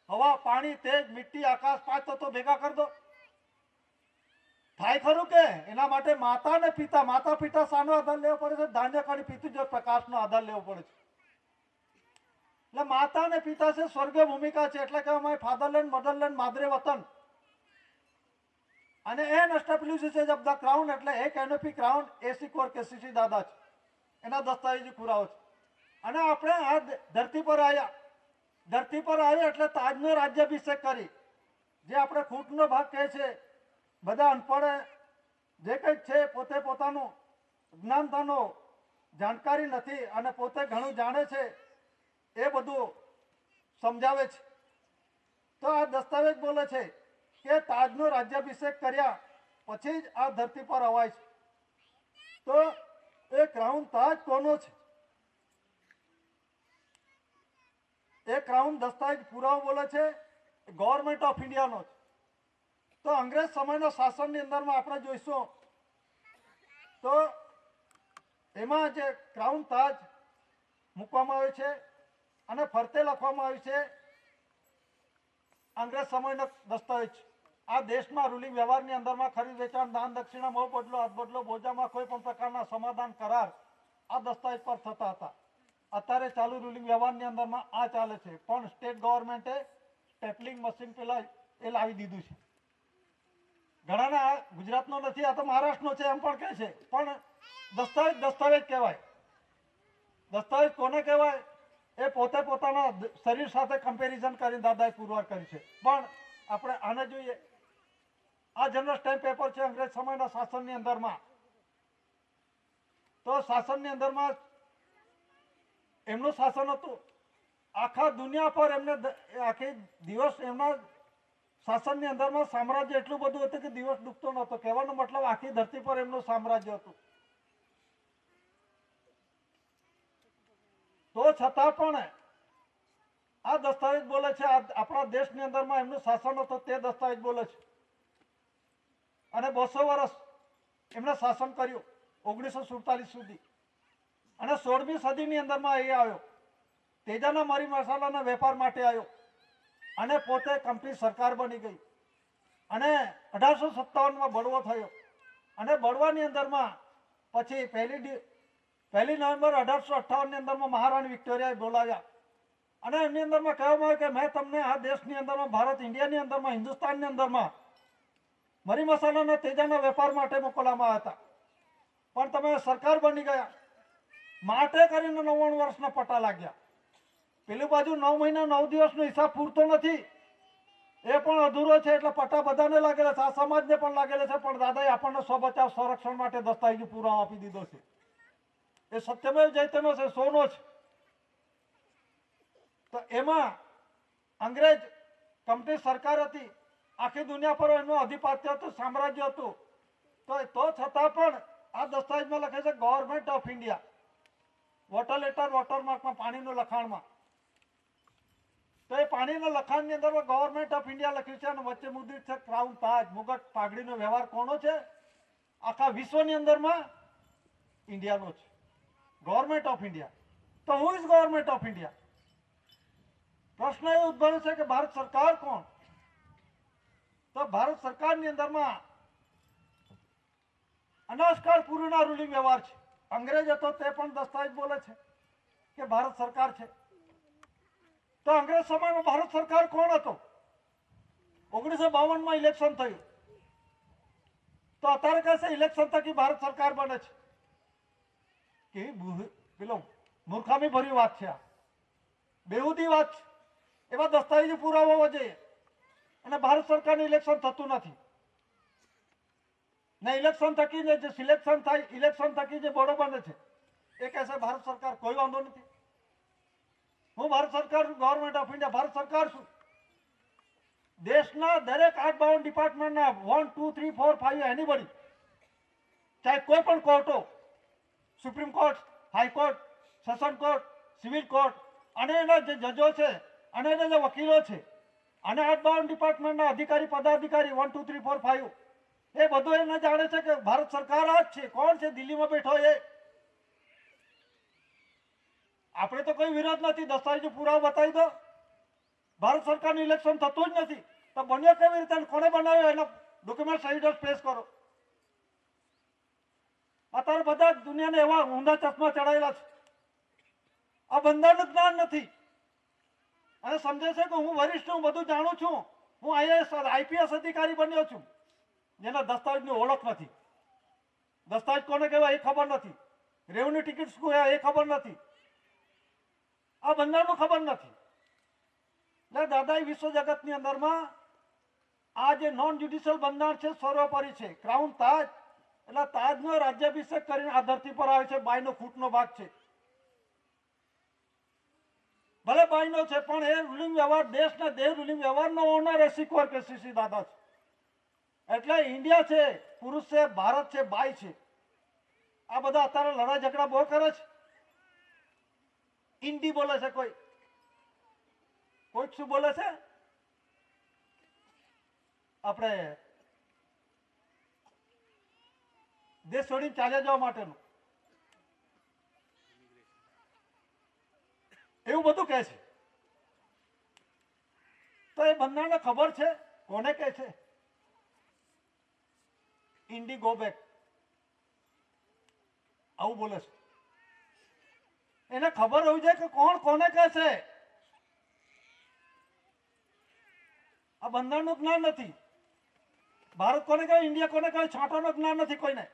હવા, પાણી, તેજ, મિટ્ટી, આકાશ, 5 તત્વો ભેગા કરી દો, થાય ખરું કે? એના માટે માતા ને પિતા, માતા પિતા શાનો આધાર લેવો પડે છે? ધાન્ય કાઢી પીતું જો પ્રકાશનો આધાર લેવો પડે છે. એટલે માતા ને પિતા છે સ્વર્ગીય ભૂમિકા છે. એટલે કહેવામાં ફાધરલેન્ડ, મધરલેન્ડ, માદરે વતન. અને એન એસ્ટાબ્લિશિસ ઓફ ધ ક્રાઉન એટલે એ કેનોપી ક્રાઉન એસી કોર કેસીસી દાદા છે, એના દસ્તાવેજી પુરાવો છે. અને આપણે આ ધરતી પર આવ્યા, ધરતી પર આવ્યા એટલે તાજનો રાજ્યાભિષેક કરી, જે આપણે ખૂંટનો ભાગ કહે છે. બધા અનપઢ જે કંઈક છે પોતે પોતાનું જ્ઞાનતાનો જાણકારી નથી અને પોતે ઘણું જાણે છે એ બધું સમજાવે છે. તો આ દસ્તાવેજ બોલે છે કે તાજનો રાજ્યાભિષેક કર્યા પછી જ આ ધરતી પર અવાય છે. તો એ ક્રાઉન તાજ કોનો છે? એ ક્રાઉન દસ્તાવેજ પુરાવો બોલે છે ગવર્મેન્ટ ઓફ ઇન્ડિયાનો છે. તો અંગ્રેજ સમયના શાસનની અંદરમાં આપણે જોઈશું તો એમાં જે ક્રાઉન તાજ મૂકવામાં આવે છે અને ફરતે લખવામાં આવ્યું છે અંગ્રેજ સમયનો દસ્તાવેજ. આ દેશમાં રૂલિંગ વ્યવહારની અંદરમાં ખરીદ વેચાણ, દાન દક્ષિણા, મોહ બદલો, હાથ બદલો, બોજામાં કોઈ પણ પ્રકારના સમાધાન કરાર આ દસ્તાવેજ પર થતા હતા. અત્યારે ચાલુ રૂલિંગ વ્યવહારની અંદરમાં આ ચાલે છે. પણ સ્ટેટ ગવર્મેન્ટે સ્ટેપલિંગ મશીન પેલા એ લાવી દીધું છે. ઘણાને આ ગુજરાતનો નથી, આ તો મહારાષ્ટ્રનો છે એમ પણ કહે છે. પણ દસ્તાવેજ કહેવાય. દસ્તાવેજ કોને કહેવાય? એ પોતે પોતાના શરીર સાથે કમ્પેરિઝન કરીને દાદાએ પુરવાર કરી છે. પણ આપણે આને જોઈએ, આ જનરલ સ્ટેમ્પ પેપર છે અંગ્રેજ સમયના શાસનની અંદરમાં. તો શાસનની અંદરમાં એમનું શાસન હતું. આખા દુનિયા પર એમને આખી દિવસ એમના શાસનની અંદરમાં સામ્રાજ્ય એટલું બધું હતું કે દિવસ ડૂબતો નહોતો. કહેવાનો મતલબ આખી ધરતી પર એમનું સામ્રાજ્ય હતું. તો છતાં પણ આ દસ્તાવેજ બોલે છે આપણા દેશની અંદરમાં એમનું શાસન હતું તે દસ્તાવેજ બોલે છે. અને 200 વર્ષ એમણે શાસન કર્યું 1947 સુધી. અને 16મી સદીની અંદરમાં એ આવ્યો, તેજાના મરી મસાલાના વેપાર માટે આવ્યો અને પોતે કંપની સરકાર બની ગઈ. અને 1857માં બળવો થયો. અને બળવાની અંદરમાં પછી પહેલી નવેમ્બર 1858ની અંદરમાં મહારાણી વિક્ટોરિયાએ બોલાવ્યા અને એમની અંદરમાં કહેવામાં આવ્યું કે મેં તમને આ દેશની અંદરમાં, ભારત ઇન્ડિયાની અંદરમાં, હિન્દુસ્તાનની અંદરમાં મરી મસાલાના તેજાના વેપાર માટે મોકલવામાં આવ્યા હતા, પણ તમે સરકાર બની ગયા માટે કરીને 99 વર્ષના પટ્ટા લાગ્યા. પેલી બાજુ 9 મહિના 9 દિવસનો હિસાબ પૂરતો નથી, એ પણ અધૂરો છે. એટલે પટ્ટા બધાને લાગેલા છે, આ સમાજને પણ લાગેલા છે, પણ દાદાએ આપણને સ્વબચાવ સંરક્ષણ માટે દસ્તાવેજી પુરાવો આપી દીધો છે. એ સત્યમેવ જયતેનો છે, સોનો છે. તો એમાં અંગ્રેજ કંપની સરકાર હતી, આખી દુનિયા પર એનું આધિપત્ય હતું, સામ્રાજ્ય હતું. તો છતાં પણ આ દસ્તાવેજમાં લખે છે government of India, water letter વોટરમાર્કમાં પાણીનું લખાણમાં. તો એ પાણીના લખાણની અંદર ગવર્મેન્ટ ઓફ ઇન્ડિયા લખ્યું છે અને વચ્ચે મુદ્રિત છે ક્રાઉન તાજ, મુગટ પાઘડીનો વ્યવહાર કોનો છે? આખા વિશ્વની અંદરમાં ઇન્ડિયાનો છે, ગવર્મેન્ટ ઓફ ઇન્ડિયા. તો who is government of India? પ્રશ્ન એ ઉદ્ભવે છે કે ભારત સરકાર કોણ? તો ભારત સરકારની અંદરમાં અનાજકાળ પૂર્વના રૂલિંગ વ્યવહાર છે. અંગ્રેજ હતો તે પણ દસ્તાવેજ બોલે છે કે ભારત સરકાર છે. તો અંગ્રેજ સમયમાં ભારત સરકાર કોણ હતો? 1952 ઇલેક્શન થયું, તો અત્યારે કહે છે ઇલેક્શન થકી ભારત સરકાર બને છે. કેવી પેલો મૂર્ખામી ભરી વાત છે, આ બેહુદી વાત છે. એવા દસ્તાવેજી પુરાવા હોવા જોઈએ. અને ભારત સરકારનું ઇલેક્શન થતું નથી ને ઇલેક્શન થકી જે સિલેક્શન થાય, ઇલેક્શન થકી જે બોર્ડો બને છે એ કહેશે ભારત સરકાર. કોઈ વાંધો નથી. હું ભારત સરકાર છું, ગવર્મેન્ટ ઓફ ઇન્ડિયા. ભારત સરકાર છું. દેશના દરેક 852 ડિપાર્ટમેન્ટના 1, 2, 3, 4, 5 એનીબડી, ચાહે કોઈ પણ કોર્ટો, supreme court, high court, session court, civil court, અને એના જે જજો છે અને એના જે વકીલો છે અને 852 ડિપાર્ટમેન્ટના અધિકારી પદાધિકારી 1, 2, 3, 4, 5 એ બધું એને જાણે છે કે ભારત સરકાર આ જ છે. કોણ છે દિલ્હીમાં બેઠો એ? આપણે તો કોઈ વિરોધ નથી, દસ્તાવેજો પુરાવો બતાવી દો. ભારત સરકારનું ઇલેક્શન થતું જ નથી તો બન્યો કેવી રીતે? કોને બનાવ્યો? એના ડોક્યુમેન્ટ સહિત પેશ કરો. અત્યારે બધા દુનિયાને એવા ઊંધા ચશ્મા ચડાયેલા છે. આ બંધારણનું જ્ઞાન નથી અને સમજે છે કે હું વરિષ્ઠ છું, બધું જાણું છું, હું આઈએએસ આઈપીએસ અધિકારી બન્યો છું, જેના દસ્તાવેજની ઓળખ નથી. દસ્તાવેજ કોને કહેવાય એ ખબર નથી. રેવન્યુ ટિકિટ શું કહેવાય એ ખબર નથી. આ બંધારણનું ખબર નથી. એટલે દાદાએ વિશ્વ જગતની અંદરમાં આ જે નોન જ્યુડિશિયલ બંધારણ છે સર્વોપરી છે. ક્રાઉન તાજ એટલે તાજનો રાજ્યાભિષેક કરીને આ ધરતી પર આવે છે. બાયનો ફૂટનો ભાગ છે, ભલે બાયનો છે, પણ એ રૂલિંગ વ્યવહાર, દેશના દેહ રૂલિંગ વ્યવહારનો ઓનર એ શીખવર કે સીસી દાદા છે. એટલે ઇન્ડિયા છે પુરુષ છે, ભારત છે બાય છે. આ બધા અત્યારે લડાઈ ઝઘડા બહુ કરે છે. હિન્દી બોલે છે કોઈ, કોઈક શું બોલે છે આપણે દેશ છોડીને ચાલ્યા જવા માટેનું, એવું બધું કહે છે. તો એ બંધારણને ખબર છે કોને કહે છે? ઇન્ડી ગો બેક, આવું બોલે છે. એને ખબર હોવી જોઈએ કે કોણ કોને કહે છે. આ બંધારણનું જ્ઞાન નથી. ભારત કોને કહે, ઇન્ડિયા કોને કહે, છાંટાનું જ્ઞાન નથી કોઈને.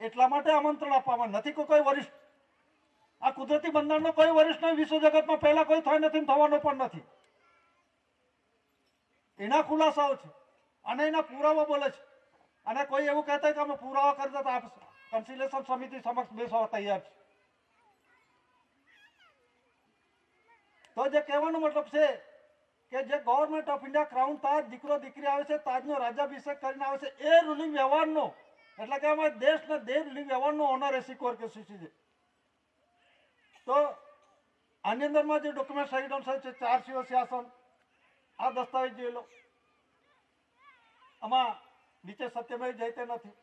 એટલા માટે આમંત્રણ આપવામાં નથી કોઈ વરિષ્ઠ. આ કુદરતી બંધારણનો કોઈ વરિષ્ઠ વિશ્વ જગતમાં પહેલા કોઈ થાય નથી, થવાનો પણ નથી. એના ખુલાસાઓ છે અને એના પુરાવા બોલે છે. અને કોઈ એવું કહેતા કે અમે પુરાવા કરતા કન્સિલેશન સમિતિ સમક્ષ બેસવા તૈયાર છે. તો જે કહેવાનો મતલબ છે કે જે ગવર્મેન્ટ ઓફ ઇન્ડિયા ક્રાઉન તાજ, દીકરો દીકરી આવે છે, તાજનો રાજ્યાભિષેક કરીને આવે છે, એ રૂલિંગ વ્યવહારનો, એટલે કે અમારા દેશના દેહ રૂલિંગ વ્યવહારનો ઓનર એ શીખવર કે સીસી છે. તો આની અંદરમાં જે ડોક્યુમેન્ટ સહિત છે 4 સીઓ શાસન, આ દસ્તાવેજ જોઈ લો. આમાં નીચે સત્યમેવ જયતે નથી.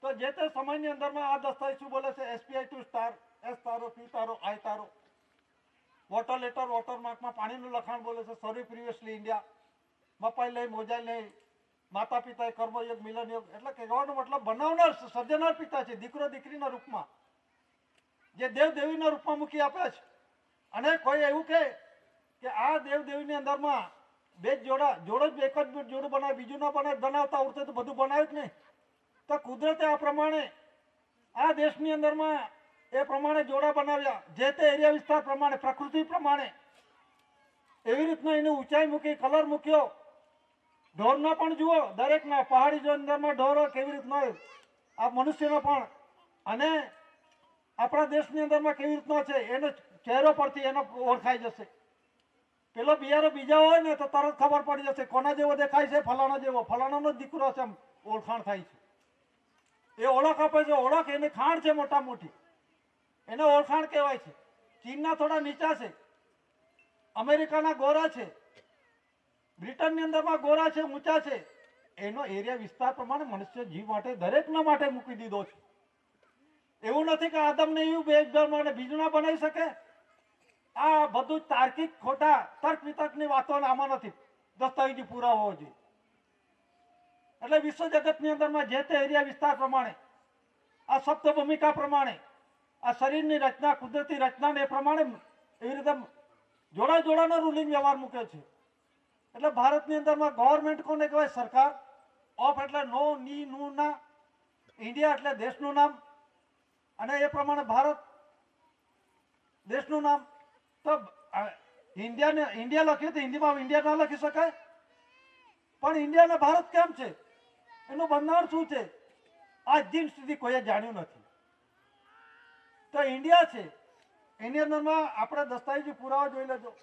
તો જે તે સમયની અંદરમાં આ દસ્તાવેજ શું બોલે છે? એસપીઆઈ ટુ સ્ટાર, એસ તારો, પી તારો, આઈ તારો, વોટર લેટર વોટરમાર્કમાં પાણીનું લખાણ બોલે છે. સર્વી પ્રિવિયસલી ઇન્ડિયા, મપાઈ લઈ મોજાઈ લઈ, માતા પિતા કર્મયોગ મિલન યોગ. એટલે કહેવાનો મતલબ બનાવનાર સર્જનાર પિતા છે, દીકરો દીકરીના રૂપમાં, જે દેવ દેવીના રૂપમાં મૂકી આપે છે. અને કોઈ એવું કહે કે આ દેવ દેવીની અંદરમાં બે જોડો જ એક જ જોડું બનાવે, બીજું ના બનાવે, બનાવતા આવડતું તો બધું બનાવ્યું જ નહીં. તો કુદરતે આ પ્રમાણે આ દેશની અંદરમાં એ પ્રમાણે જોડા બનાવ્યા, જે તે એરિયા વિસ્તાર પ્રમાણે, પ્રકૃતિ પ્રમાણે. એવી રીતના એની ઊંચાઈ મૂકી, કલર મૂક્યો. ઢોરના પણ જુઓ, દરેકના પહાડી જો અંદરમાં ઢોરો કેવી રીતના હોય, આ મનુષ્યનો પણ, અને આપણા દેશની અંદરમાં કેવી રીતનો છે, એનો ચહેરો પરથી એનો ઓળખાઈ જશે. પેલો બિયારો બીજા હોય ને તો તરત ખબર પડી જશે કોના જેવો દેખાય છે, ફલાણા જેવો, ફલાણાનો જ દીકરો છે, એમ ઓળખાણ થાય છે. એ ઓળખ આપે છે. ઓળખ એની ખાણ છે મોટા મોટી, એને ઓળખાણ કહેવાય છે. ચીનના થોડા નીચા છે, અમેરિકાના ગોરા છે, બ્રિટનની અંદરમાં ગોરા છે, ઊંચા છે. એનો એરિયા વિસ્તાર પ્રમાણે મનુષ્ય જીવ માટે, દરેકના માટે મૂકી દીધો છે. એવું નથી કે આદમને એવું બે બીજું ના બનાવી શકે. આ બધું તાર્કિક ખોટા તર્ક વિતર્કની વાતો આમાં નથી, દસ્તાવેજી પુરાવા હોવો જોઈએ. એટલે વિશ્વ જગતની અંદરમાં જે તે એરિયા વિસ્તાર પ્રમાણે, આ શબ્દ ભૂમિકા પ્રમાણે, આ શરીરની રચના, કુદરતી રચના એ પ્રમાણે એવી રીતે જોડાનો રૂલિંગ વ્યવહાર મૂકે છે. એટલે ભારતની અંદરમાં ગવર્મેન્ટ કોને કહેવાય? સરકાર. ઓફ એટલે નો, ની, નું, ના. ઇન્ડિયા એટલે દેશનું નામ, અને એ પ્રમાણે ભારત દેશનું નામ. તો ઇન્ડિયા લખ્યું તો હિન્દીમાં ઇન્ડિયા ના લખી શકાય? પણ ઇન્ડિયા અને ભારત કેમ છે, એનું બંધારણ શું છે, આજ દિન સુધી કોઈએ જાણ્યું નથી. તો ઇન્ડિયા છે, એની અંદરમાં આપણે દસ્તાવેજી પુરાવા જોઈ લેજો.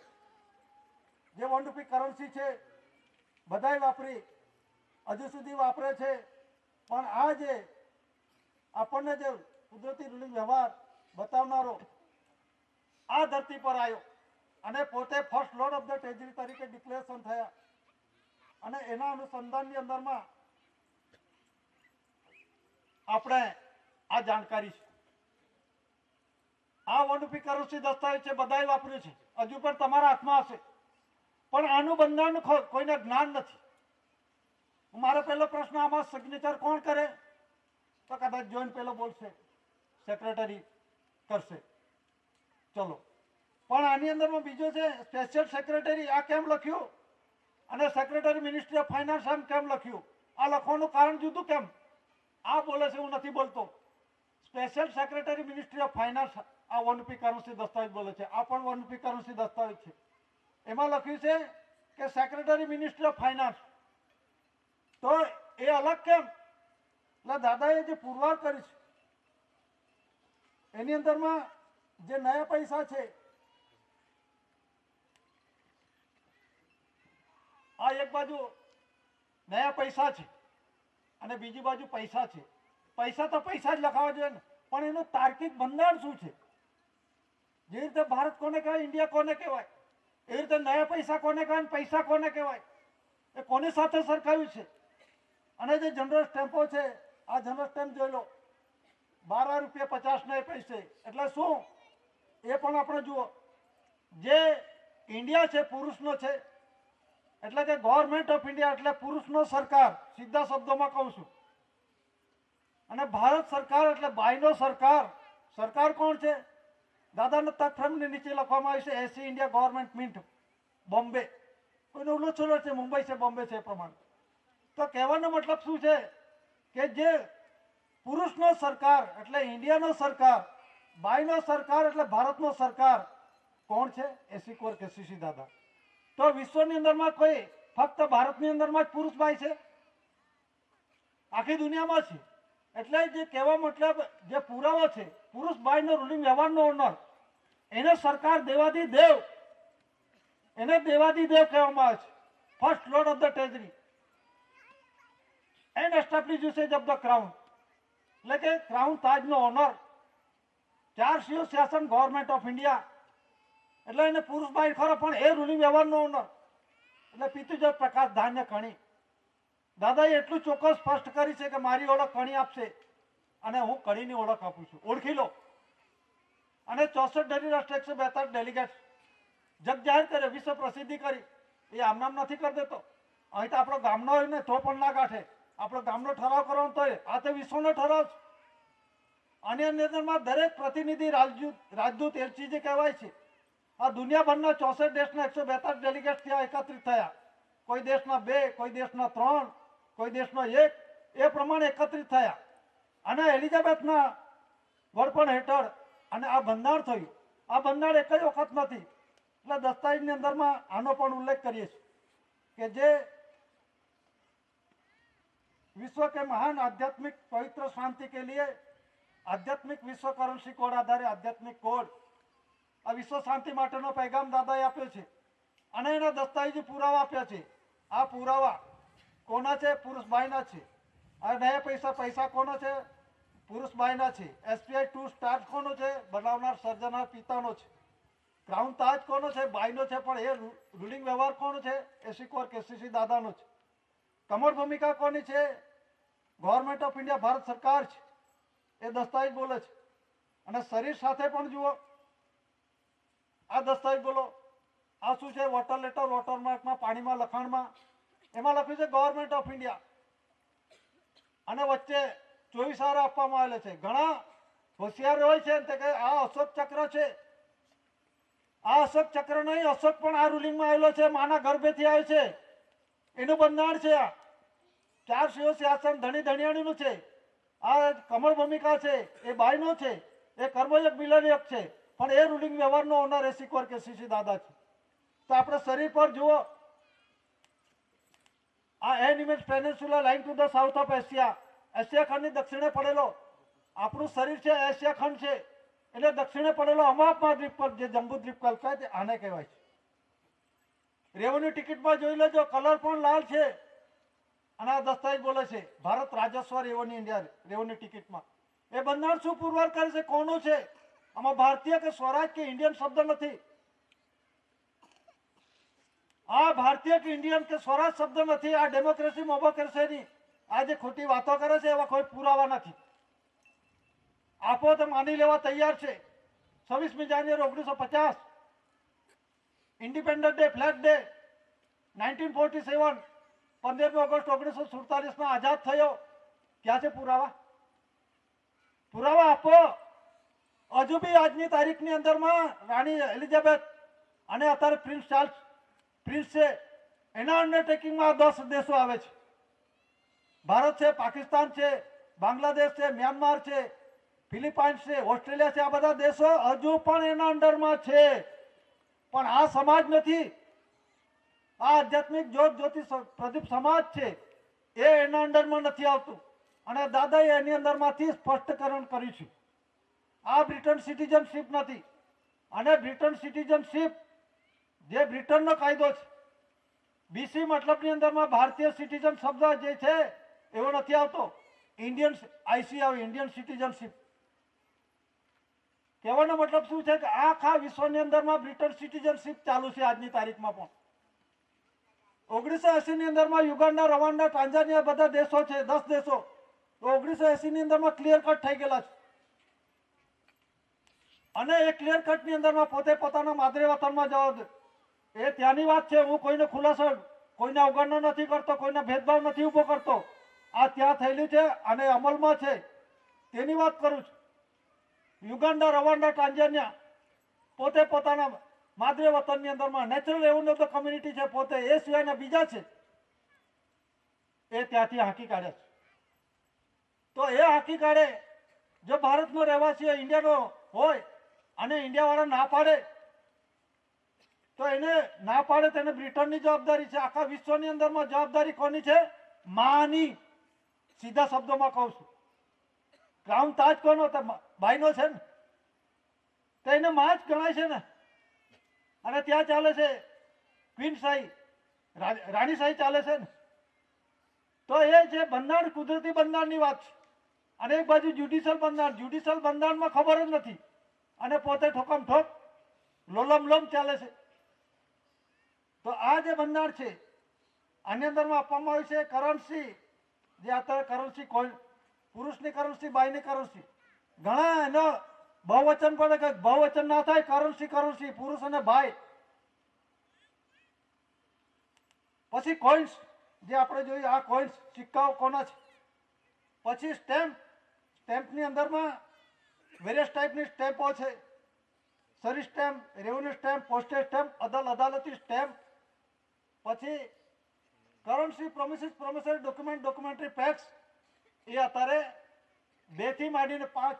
જે વન રૂપી કરન્સી છે બધાય વાપરી, હજુ સુધી વાપરે છે. પણ આ જે આપણને જે કુદરતી રૂલિંગ વ્યવહાર બતાવનારો આ ધરતી પર આવ્યો, અને પોતે first lord of the treasury તરીકે ડિક્લેરેશન થયા, અને એના અનુસંધાનની અંદરમાં આપણે આ જાણકારી છે. આ વન રૂપી કરન્સી દસ્તાવેજ છે, બધાય વાપર્યું છે, હજુ પણ તમારા હાથમાં હશે. પણ આનું બંધારણ કોઈને જ્ઞાન નથી. મારો પહેલો પ્રશ્ન, આમાં સિગ્નેચર કોણ કરે? તો કદાચ જોઈન્ટ પેલો બોલશે, સેક્રેટરી કરશે. ચલો, પણ આની અંદરમાં બીજો છે સ્પેશિયલ સેક્રેટરી. આ કેમ લખ્યું? અને સેક્રેટરી મિનિસ્ટ્રી ઓફ ફાઇનાન્સ એમ કેમ લખ્યું? આ લખવાનું કારણ જુદું કેમ? આ બોલે છે, હું નથી બોલતો. Special secretary ministry of finance આ વન રૂપી કરન્સી દસ્તાવેજ બોલે છે. આ પણ વન રૂપી કરન્સી દસ્તાવેજ છે. એમાં લખ્યું છે કે સેક્રેટરી મિનિસ્ટ્રી ઓફ ફાઇનાન્સ. તો એ અલગ કેમ? એટલે દાદાએ જે પુરવાર કરી છે એની અંદરમાં જે નયા પૈસા છે, આ એક બાજુ નયા પૈસા છે અને બીજી બાજુ પૈસા છે. પૈસા તો પૈસા જ લખાવા જોઈએ ને, પણ એનું તાર્કિક બંધારણ શું છે? જે રીતે ભારત કોને કહેવાય, ઇન્ડિયા કોને કહેવાય, એવી રીતે નયા પૈસા કોને કહેવાય, પૈસા કોને કહેવાય, એ કોની સાથે સરખાવ્યું છે? અને જે જનરલ સ્ટેમ્પો છે, આ જનરલ સ્ટેમ્પ જોઈ લો, 12 રૂપિયા 50 પૈસે. એટલે શું? એ પણ આપણે જુઓ. જે ઇન્ડિયા છે પુરુષનો છે, એટલે કે ગવર્મેન્ટ ઓફ ઇન્ડિયા એટલે પુરુષનો સરકાર, સીધા શબ્દોમાં કહું છું. અને ભારત સરકાર એટલે બાયનો સરકાર. સરકાર કોણ છે? દાદાના તથ્યની નીચે લખવામાં આવ્યું છે એસી ઇન્ડિયા ગવર્મેન્ટ મિન્ટ બોમ્બે. કોઈનો ઉલ્લો છોલો છે, મુંબઈ છે, બોમ્બે છે, એ પ્રમાણે. તો કહેવાનો મતલબ શું છે કે જે પુરુષનો સરકાર એટલે ઇન્ડિયાનો સરકાર, બાયનો સરકાર એટલે ભારતનો સરકાર કોણ છે? એસી કોર કેસીસી દાદા. તો વિશ્વની અંદરમાં કોઈ ફક્ત ભારતની અંદરમાં જ પુરુષ બાય છે? આખી દુનિયામાં છે. એટલે જે કહેવા મતલબ જે પુરાવો છે, પુરુષ બાયનો રૂલિંગ વ્યવહારનો ઓનર, એને સરકાર દેવાધિદેવ, એને દેવાધિદેવ કહેવામાં આવે છે. First lord of the treasury and establish usage of the crown, એટલે કે ક્રાઉન તાજનો ઓનર. 4 શિવ શાસન ગવર્મેન્ટ ઓફ ઇન્ડિયા, એટલે એને પુરુષ બાય ખરો, પણ એ રૂલિંગ વ્યવહારનો ઓનર. એટલે પિતૃજ પ્રકાશ ધાન્ય કણી. દાદાએ એટલું ચોક્કસ સ્પષ્ટ કરી છે કે મારી ઓળખ કણી આપશે અને હું કણીની ઓળખ આપું છું, ઓળખી લો. અને 64 ડેલી રાષ્ટ્ર 142 ડેલિગેટ જગ જાહેર કરે, વિશ્વ પ્રસિદ્ધિ કરી. એ આમ નામ નથી કરી દેતો. અહીં તો આપણો ગામનો હોય ને તો પણ ના કાઢે. આપણો ગામનો ઠરાવ કરવાનો તો આ તો વિશ્વનો ઠરાવ છે. અને અંદરમાં દરેક પ્રતિનિધિ રાજદૂત એલચી જે કહેવાય છે, આ દુનિયાભરના 64 દેશના 142 ડેલિગેટ ત્યાં એકત્રિત થયા. કોઈ દેશના 2, કોઈ દેશના 3, કોઈ દેશનો 1 એ પ્રમાણે એકત્રિત થયા અને એલિઝાબેથના વડપણ હેઠળ અને આ બંધારણ થયું. આ બંધારણ એક જ વખત નથી, એટલે દસ્તાવેજની અંદરમાં આનો પણ ઉલ્લેખ કરીએ છીએ કે જે विश्व के महान आध्यात्मिक पवित्र शांति के लिए आध्यात्मिक विश्व करंसी कोड आधारे आध्यात्मिक कोड आ विश्व शांति माटेनो पैगाम दादाए आप्यो छे અને એના દસ્તાવેજી પુરાવા આપ્યા છે. આ પુરાવા કોના છે? પુરુષભાઈના છે. આ નયા પૈસા કોનો છે? પુરુષભાઈના છે. SPI 2 સ્ટાર કોનો છે? બનાવનાર સર્જનાર પિતાનો છે. ક્રાઉન તાજ કોનો છે? બાઈનો છે, પણ એ રૂલિંગ વ્યવહાર કોનો છે? એસીકોર કેસીસી દાદાનો છે. કમર ભૂમિકા કોની છે? ગવર્મેન્ટ ઓફ ઇન્ડિયા ભારત સરકાર છે. એ દસ્તાવેજ બોલે છે. અને શરીર સાથે પણ જુઓ, આ દસ્તાવેજ બોલો. આ શું છે? વોટર લેટર, વોટરમાર્કમાં, પાણીમાં લખાણમાં એમાં લખ્યું છે ગવર્મેન્ટ ઓફ ઇન્ડિયા અને વચ્ચે 24 આરા આપવામાં આવેલા છે. ઘણા હોશિયાર હોય છે તે કે આ અશોક ચક્ર છે. આ અશોક ચક્ર નહીં, અશોક પણ આ રૂલિંગમાં આવેલો છે, માના ગર્ભેથી આવે છે. એનું બંધારણ છે. આ 4 શિવ શાસન ધણી ધણિયાણીનું છે. આ કમળ ભૂમિકા છે એ બાઈનો છે. એ કર્મયોગ મિલનયોગ છે, પણ એ રૂલિંગ વ્યવહારનો ઓનર એસીકોર કેસીસી દાદા છે. તો આપણે શરીર પર જુઓ, આ an immense peninsula lying to the south of Asia, Asia ખંડની દક્ષિણે પડેલો આપણું શરીર છે. એશિયા ખંડ છે એટલે દક્ષિણે પડેલો અમાપમાં દ્વીપ પર જે જંબુ દ્વીપ કલ્પાય છે આને કહેવાય છે. રેવન્યુ ટિકિટમાં જોઈ લેજો, કલર પણ લાલ છે. અને આ દસ્તાવેજ બોલે છે ભારત રાજસ્વ રેવન્યુ ઇન્ડિયા રેવન્યુ ટિકિટમાં. એ બંધારણ શું પુરવાર કરે છે? કોનું છે? આમાં ભારતીય કે સ્વરાજ કે ઇન્ડિયન શબ્દ નથી. આ ભારતીય કે ઇન્ડિયન કે સ્વરાજ શબ્દ નથી. આ ડેમોક્રેસી મોબોક્રેસીની આ જે ખોટી વાતો કરે છે એવા કોઈ પુરાવા નથી. આપો તો માની લેવા તૈયાર છે. 26મી January 1950 independent day, flag day. 1947 15મી ઓગસ્ટ 1947 આઝાદ થયો. ક્યાં છે પુરાવા? પુરાવા આપો. હજુ બી આજની તારીખની અંદરમાં રાણી એલિઝાબેથ અને અત્યારે પ્રિન્સ ચાર્લ્સ પ્રિન્સ છે એના અંડરટેકિંગમાં 10 દેશો આવે છે. ભારત છે, પાકિસ્તાન છે, બાંગ્લાદેશ છે, મ્યાનમાર છે, ફિલિપાઇન્સ છે, ઓસ્ટ્રેલિયા છે. આ બધા દેશો હજુ પણ એના અંડરમાં છે, પણ આ સમાજ નથી. આ આધ્યાત્મિક જ્યોત જ્યોતિ પ્રદીપ સમાજ છે એ એના અંડરમાં નથી આવતું. અને દાદાએ એની અંદરમાંથી સ્પષ્ટકરણ કર્યું છે. આ બ્રિટન સિટીઝનશીપ નથી. અને બ્રિટન સિટીઝનશીપ જે બ્રિટનનો કાયદો છે, બીસી મતલબની અંદરમાં ભારતીય સિટીઝન શબ્દ જે છે એવો નથી આવતો. ઇન્ડિયન આઈસી આવે, ઇન્ડિયન સિટીઝનશીપ. કહેવાનો મતલબ શું છે કે આખા વિશ્વની અંદરમાં બ્રિટન સિટીઝનશીપ ચાલુ છે આજની તારીખમાં પણ. 1980 ની અંદરમાં યુગાન્ડા, રવાન્ડા, ટાંઝાનિયા બધા દેશો છે, 10 દેશો. તો 1980 ની અંદરમાં ક્લિયર કટ થઈ ગયેલા છે. અને એ ક્લિયર કટ ની અંદરમાં પોતે પોતાના માદરે વતનમાં જવા દે. એ ત્યાંની વાત છે. હું કોઈને ખુલાસો, કોઈને અવગણના નથી કરતો, કોઈને ભેદભાવ નથી ઉભો કરતો. આ ત્યાં થયેલું છે અને અમલમાં છે તેની વાત કરું છું. યુગાન્ડા, રવાન્ડા, ટાંઝાનિયા પોતે પોતાના માદરે વતનની અંદરમાં નેચરલ રેવન્યુ તો કમ્યુનિટી છે પોતે, એ સિવાયના બીજા છે એ ત્યાંથી હાંકી કાઢે છે. તો એ હાંકી કાઢે. જો ભારતનો રહેવાસી ઇન્ડિયાનો હોય અને ઇન્ડિયાવાળા ના પાડે તો એને ના પાડે તેને બ્રિટનની જવાબદારી છે. આખા વિશ્વની અંદરમાં જવાબદારી કોની છે? માની. સીધા શબ્દોમાં કહું છું. ક્રાઉન તાજ કોનો? બાઈનો છે ને, તો એને માં જ ગણાય છે ને. અને ત્યાં ચાલે છે ક્વીન શાહી, રાણી શાહી ચાલે છે ને. તો એ છે બંધારણ, કુદરતી બંધારણની વાત છે. અને એક બાજુ જ્યુડિશિયલ બંધારણ, જ્યુડિશિયલ બંધારણમાં ખબર જ નથી અને પોતે ઠોકમ ઠોક લોલમ લોમ ચાલે છે. તો આ જે બંધારણ છે આની અંદરમાં આપવામાં આવ્યું છે કરન્સી, જે અત્યારે કરન્સી કોઈ પુરુષની કરન્સી, બાઈની કરન્સી. ઘણા એનો બહુવચન પડે કે બહુવચન ના થાય, કરન્સી કરન્સી પુરુષ અને ભાઈ. પછી કોઈન્સ જે આપણે જોઈએ, આ કોઈન્સ સિક્કાઓ કોના છે. પછી સ્ટેમ્પ, સ્ટેમ્પની અંદરમાં વેરિયસ ટાઈપની સ્ટેમ્પો છે. સરી stamp, revenue stamp, postage stamp, અદાલતી સ્ટેમ્પ. પછી currency, promises, promissory document, documentary facts એ અત્યારે 2 થી માંડીને 5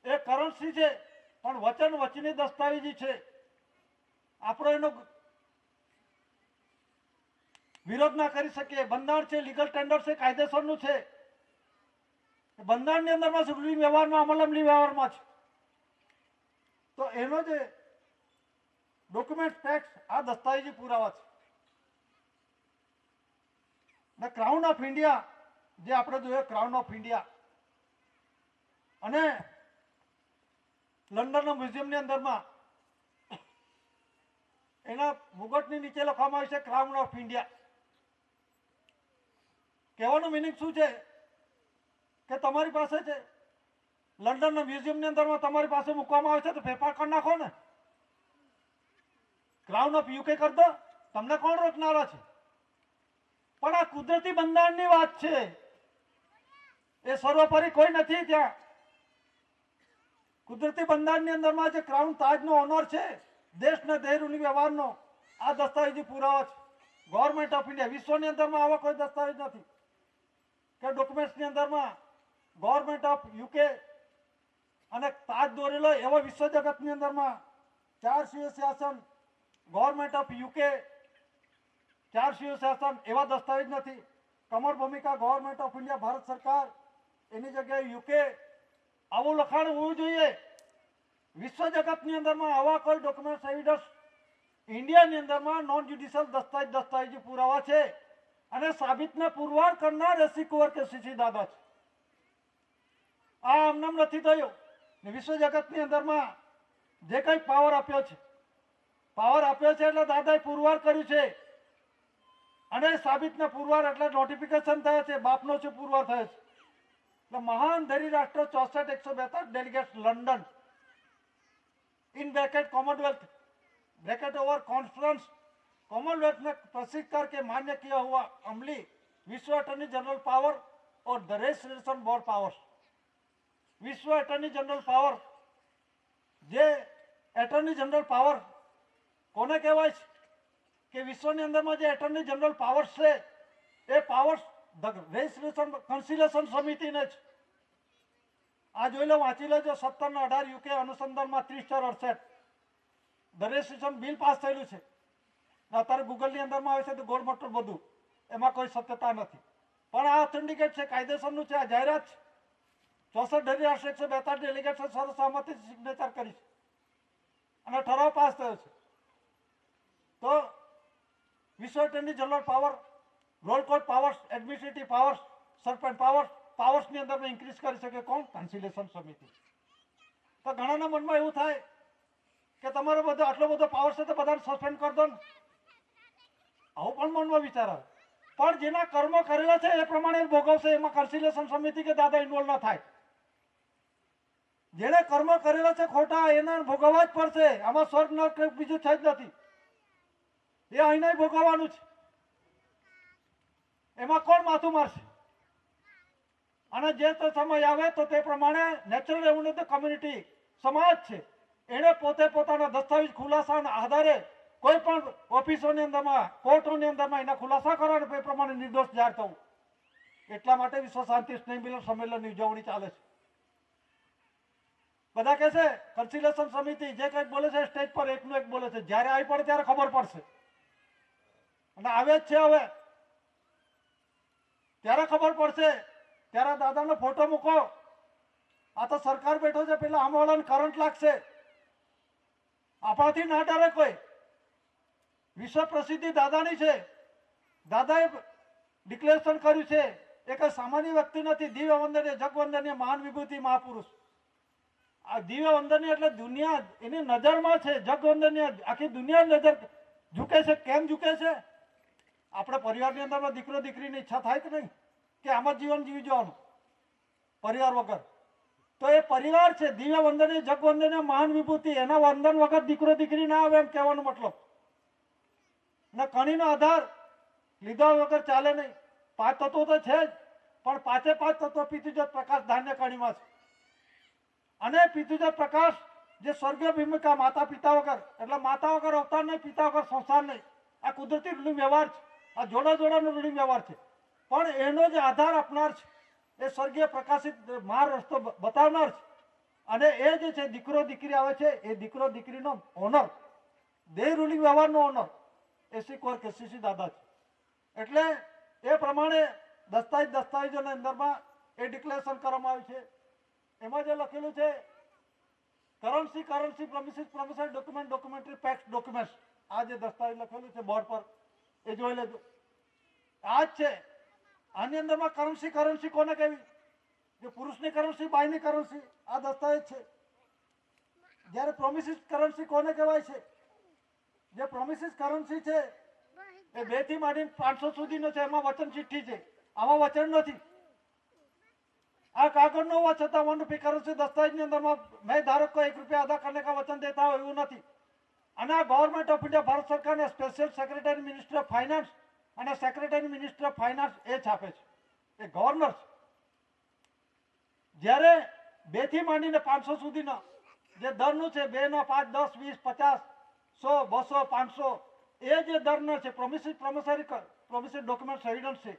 એ કરન્સી છે, પણ વચન વચની દસ્તાવેજી છે. આપણે એનો વિરોધ ના કરી શકીએ. બંધારણ છે, લીગલ ટેન્ડર છે, કાયદેસરનું છે. બંધારણની અંદરમાં રૂલિંગ વ્યવહારમાં, અમલમલી વ્યવહારમાં છે. તો એનો જે ડોક્યુમેન્ટ ફેક્ટ્સ આ દસ્તાવેજી પુરાવા છે. ને ક્રાઉન ઓફ ઇન્ડિયા જે આપણે જોઈએ, ક્રાઉન ઓફ ઇન્ડિયા અને લંડનના મ્યુઝિયમની અંદરમાં એના મુગટની નીચે લખવામાં આવ્યું છે ક્રાઉન ઓફ ઇન્ડિયા. કહેવાનું મિનિંગ શું છે કે તમારી પાસે છે લંડનના મ્યુઝિયમની અંદરમાં તમારી પાસે મૂકવામાં આવે છે તો ફેરફાર કરી નાખો ને. ક્રાઉન ઓફ યુકે કરી દો, તમને કોણ રોકનારા છે? પણ આ કુદરતી બંધારણની વાત છે, એ સર્વોપરી કોઈ નથી. ત્યાં કુદરતી બંધારણની અંદરમાં જે ક્રાઉન તાજનો ઓનર છે, દેશના દેહરૂની વ્યવહારનો આ દસ્તાવેજી પુરાવો છે. ગવર્મેન્ટ ઓફ ઇન્ડિયા, વિશ્વની અંદરમાં આવા કોઈ દસ્તાવેજ નથી કે ડોક્યુમેન્ટ્સની અંદરમાં ગવર્મેન્ટ ઓફ યુકે અને તાજ દોરેલો એવો વિશ્વ જગતની અંદરમાં 4 શીર્ષાસન ગવર્મેન્ટ ઓફ યુકે, 4 શીર્ષાસન એવા દસ્તાવેજ નથી. કમર ભૂમિકા ગવર્મેન્ટ ઓફ ઇન્ડિયા, ભારત સરકાર, એની જગ્યાએ યુકે આવું લખાણ હોવું જોઈએ. વિશ્વ જગતની અંદરમાં આવા કોઈ ડોક્યુમેન્ટ એવિડન્સ ઇન્ડિયાની અંદરમાં નોન જ્યુડિશિયલ દસ્તાવેજી પુરાવા છે અને સાબિતને પુરવાર કરનાર એસી કુંવર કે સીસી દાદા છે. આ આમનામ નથી થયું. વિશ્વ જગતની અંદરમાં જે કંઈ પાવર આપ્યો છે, એટલે દાદાએ પુરવાર કર્યું છે અને સાબિતને પુરવાર એટલે નોટિફિકેશન થયો છે, બાપનો છે પુરવાર થયો છે. એટલે મહાન ધરી રાષ્ટ્ર 64-142 delegates London in bracket Commonwealth bracket over conference Commonwealth में प्रसिद्ध करके मान्य किया हुआ अमली विश्व अटॉर्नी जनरल पावर और द रेजिस्ट्रेशन बोर्ड पावर्स. विश्व अटॉर्नी जनरल पावर, जे एटॉर्नी जनरल पावर कोने कहेवाय छे કે વિશ્વની અંદરમાં જે એટર્ની જનરલ પાવર્સ છે એ પાવર્સ રેજિસ્ટ્રેશન કન્સિલેશન સમિતિને જ. આ જોઈ લો, વાંચી લેજો. 17/18 યુકે અનુસંધાનમાં 30/68 ધ રજિસ્ટ્રેશન બિલ પાસ થયેલું છે. અત્યારે ગૂગલની અંદરમાં આવે છે તો ગોળ મટોળ બધું, એમાં કોઈ સત્યતા નથી. પણ આ ઓથેન્ટિકેટ છે, કાયદેસરનું છે, આ જાહેરાત છે. 64 રાષ્ટ્ર 142 ડેલિગેટ્સે સર્વસહમતિથી સિગ્નેચર કરી છે અને ઠરાવ પાસ થયો છે. તો વિશ્વ એટર્ની જનરલ પાવર, રોલ court powers, administrative powers, sarpanch પાવર્સની અંદરમાં ઇન્ક્રીઝ કરી શકે કોણ? કન્સિલેશન સમિતિ. તો ઘણાના મનમાં એવું થાય કે તમારો બધો આટલો બધો પાવર છે તો બધાને સસ્પેન્ડ કરી દો ને, આવું પણ મનમાં વિચાર આવે. પણ જેના કર્મ કરેલા છે એ પ્રમાણે ભોગવશે, એમાં કન્સિલેશન સમિતિ કે દાદા ઇન્વોલ્વ ના થાય. જેને કર્મ કરેલા છે ખોટા, એને ભોગવવા જ પડશે. આમાં સ્વર્ગ નરક બીજું છે જ નથી, એ અહીંના ભોગવવાનું છે. એમાં કોણ માથું મારશે? અને જે તે સમય આવે તો તે પ્રમાણે નેચરલ રેવન્યુ કમ્યુનિટી સમાજ છે, એને પોતે પોતાના દસ્તાવેજ ખુલાસાના આધારે કોઈ પણ ઓફિસોની અંદરમાં, કોર્ટોની અંદરમાં એના ખુલાસા કરવાના, એ પ્રમાણે નિર્દોષ જાહેર થવું. એટલા માટે વિશ્વ શાંતિ સ્નેહ મિલન સંમેલનની ઉજવણી ચાલે છે. બધા કહે છે કન્સિલેશન સમિતિ જે કંઈક બોલે છે સ્ટેજ પર એકનું એક બોલે છે, જ્યારે આવી પડે ત્યારે ખબર પડશે. અને આવે જ છે હવે, ત્યારે ખબર પડશે. ત્યારે દાદાનો ફોટો મૂકો. આ તો સરકાર બેઠો છે, પેલા આંબોળાને કરંટ લાગશે. આપણાથી ના ડરે કોઈ. વિશ્વ પ્રસિદ્ધિ દાદાની છે. દાદાએ ડિક્લેરેશન કર્યું છે, એ કઈ સામાન્ય વ્યક્તિ નથી. દિવ્ય વંદનીય, જગવંદનીય, મહાન વિભૂતિ, મહાપુરુષ. આ દિવ્ય વંદનીય એટલે દુનિયા એની નજરમાં છે. જગવંદનીય, આખી દુનિયા નજર ઝૂકે છે. કેમ ઝૂકે છે? આપણે પરિવારની અંદરમાં દીકરો દીકરીની ઈચ્છા થાય કે નહીં કે આમ જ જીવન જીવી જવાનું પરિવાર વગર? તો એ પરિવાર છે. દિવ્ય વંદનીય, જગવંદનીય, મહાન વિભૂતિ, એના વંદન વગર દીકરો દીકરી ના આવે, એમ કહેવાનો મતલબ. ને કણીનો આધાર લીધા વગર ચાલે નહીં. 5 તત્વો તો છે જ, પણ 5 તત્વો પિતૃજત પ્રકાશ ધાન્ય કણીમાં છે. અને પિતૃજત પ્રકાશ જે સ્વર્ગીય ભૂમિકા, માતા પિતા વગર, એટલે માતા વગર અવતાર નહીં, પિતા વગર સંસાર નહીં. આ કુદરતી વ્યવહાર છે. આ જોડા જોડાનો રૂલિંગ વ્યવહાર છે. પણ એનો જે આધાર આપનાર છે એ સ્વર્ગીય પ્રકાશિત માર્ગ રસ્તો બતાવનાર છે. અને એ જે છે દીકરો દીકરી આવે છે એ દીકરો દીકરીનો ઓનર, દેહ રૂલિંગ વ્યવહારનો ઓનર એસી કોર કેસીસી દાદા છે. એટલે એ પ્રમાણે દસ્તાવેજોની અંદરમાં એ ડિક્લેરેશન કરવામાં આવ્યું છે. એમાં જે લખેલું છે currency promissory documentary packs documents, આ જે દસ્તાવેજ લખેલું છે બોર્ડ પર એ જોઈ લેજો. આ જ છે. આની અંદરમાં કરન્સી કોને કહેવી? જે પુરુષની કરન્સી, બાયની કરન્સી, આ દસ્તાવેજ છે. જ્યારે પ્રોમિસિસ કરન્સી કોને કહેવાય છે? જે પ્રોમિસિસ કરન્સી છે એ 2 થી માંડીને 500 સુધીનો છે, એમાં વચન ચિઠ્ઠી છે. આમાં વચન નથી. આ કાગળ નો હોવા છતાં वन रुपये करन्सी दस्तावेज अंदर मैं धारक को 1 रुपया अदा करने का वचन देता हूँ એવું નથી. અને આ ગવર્મેન્ટ ઓફ ઇન્ડિયા ભારત સરકારને special secretary minister of finance અને સેક્રેટરી મિનિસ્ટર ઓફ ફાઇનાન્સ એ છાપે છે, એ ગવર્નર છે. જ્યારે 2 થી માંડીને 500 સુધીનો જે દરનું છે, 2 નો 5, 10, 20, 50, 100, 200, 500 એ જે દરનો છે પ્રોમિસરી ડોક્યુમેન્ટ એવિડન્સ છે,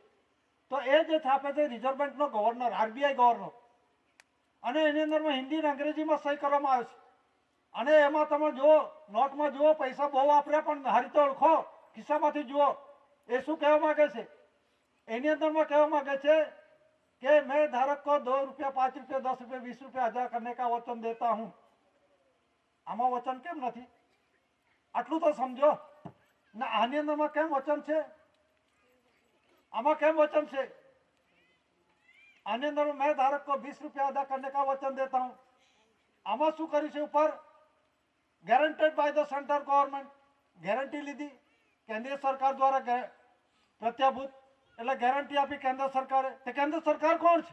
તો એ જે છાપે છે રિઝર્વ બેંકનો ગવર્નર, આરબીઆઈ ગવર્નર. અને એની અંદરમાં હિન્દી અને અંગ્રેજીમાં સહી કરવામાં આવે છે. અને એમાં તમે જુઓ, નોટમાં જુઓ, પૈસા બહુ વાપર્યા પણ હારી તો ઓળખો, ખિસ્સામાંથી જુઓ એ શું કહેવા માંગે છે. એની અંદરમાં કહેવા માંગે છે कि मैं धारक को 2 रुपया, 5 रुपया, 10 रुपया, 20 रुपया अदा करने का वचन देता हूं. आमा वचन केम नहीं? आटलू तो समझो ना. आनी अंदर केम वचन है? आमा केम वचन है? आनी अंदर मैं धारक को 20 रुपया अदा करने का वचन देता हूं. आमा शू करी छे? ऊपर guaranteed by the central government, guarantee लीधी केंद्रीय सरकार द्वारा प्रत्याभूत, એટલે ગેરંટી આપી કેન્દ્ર સરકારે. તે કેન્દ્ર સરકાર કોણ છે?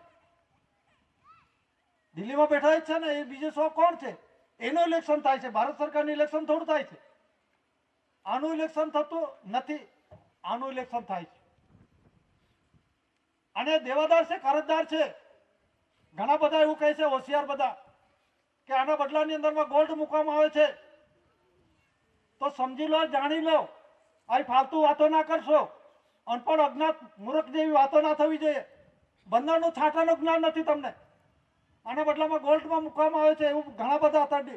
દિલ્હીમાં બેઠા જ છે ને, એ બીજો સૌ કોણ છે? એનું ઇલેક્શન થાય છે. ભારત સરકારનું ઇલેક્શન થોડું થાય છે. આનું ઇલેક્શન થતું નથી, આનું ઇલેક્શન થાય છે. અને દેવાદાર છે, કરજદાર છે. ઘણા બધા એવું કહે છે, હોશિયાર બધા, કે આના બદલાની અંદરમાં ગોલ્ડ મૂકવામાં આવે છે. તો સમજી લો, જાણી લો, આ ફાલતુ વાતો ના કરશો. અનપઢ, અજ્ઞાત, મૂર્ખ જેવી વાતો ના થવી જોઈએ. બંધારણનું છાંટાનું જ્ઞાન નથી તમને. આના બદલામાં ગોલ્ડમાં મૂકવામાં આવે છે એવું ઘણા બધા અત્યારે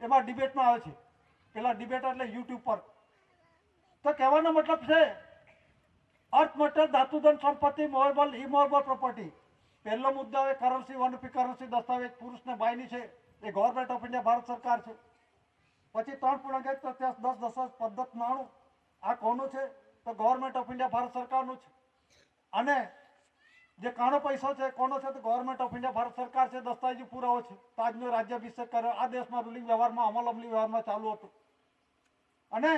એમાં ડિબેટમાં આવે છે. પેલા ડિબેટ એટલે યુટ્યુબ પર. તો કહેવાનો મતલબ છે અર્થ, મટીરિયલ, ધાતુધન, સંપત્તિ, મૂવેબલ, ઇમૂવેબલ પ્રોપર્ટી. પહેલો મુદ્દો એ કરન્સી, वन रुपये કરન્સી દસ્તાવેજ પુરુષને બાયની છે, એ ગવર્મેન્ટ ઓફ ઇન્ડિયા ભારત સરકાર છે. પછી 3.10 પદ્ધત 99 આ કોનું છે? તો ગવર્મેન્ટ ઓફ ઇન્ડિયા ભારત સરકારનું છે. અને જે કાણો પૈસો છે કોનો છે? તો ગવર્મેન્ટ ઓફ ઇન્ડિયા ભારત સરકાર છે. દસ્તાવેજી પુરાવો છે. તાજનો રાજ્યાભિષેક કર્યો. આ દેશમાં રૂલિંગ વ્યવહારમાં, અમલી વ્યવહારમાં ચાલુ હતું. અને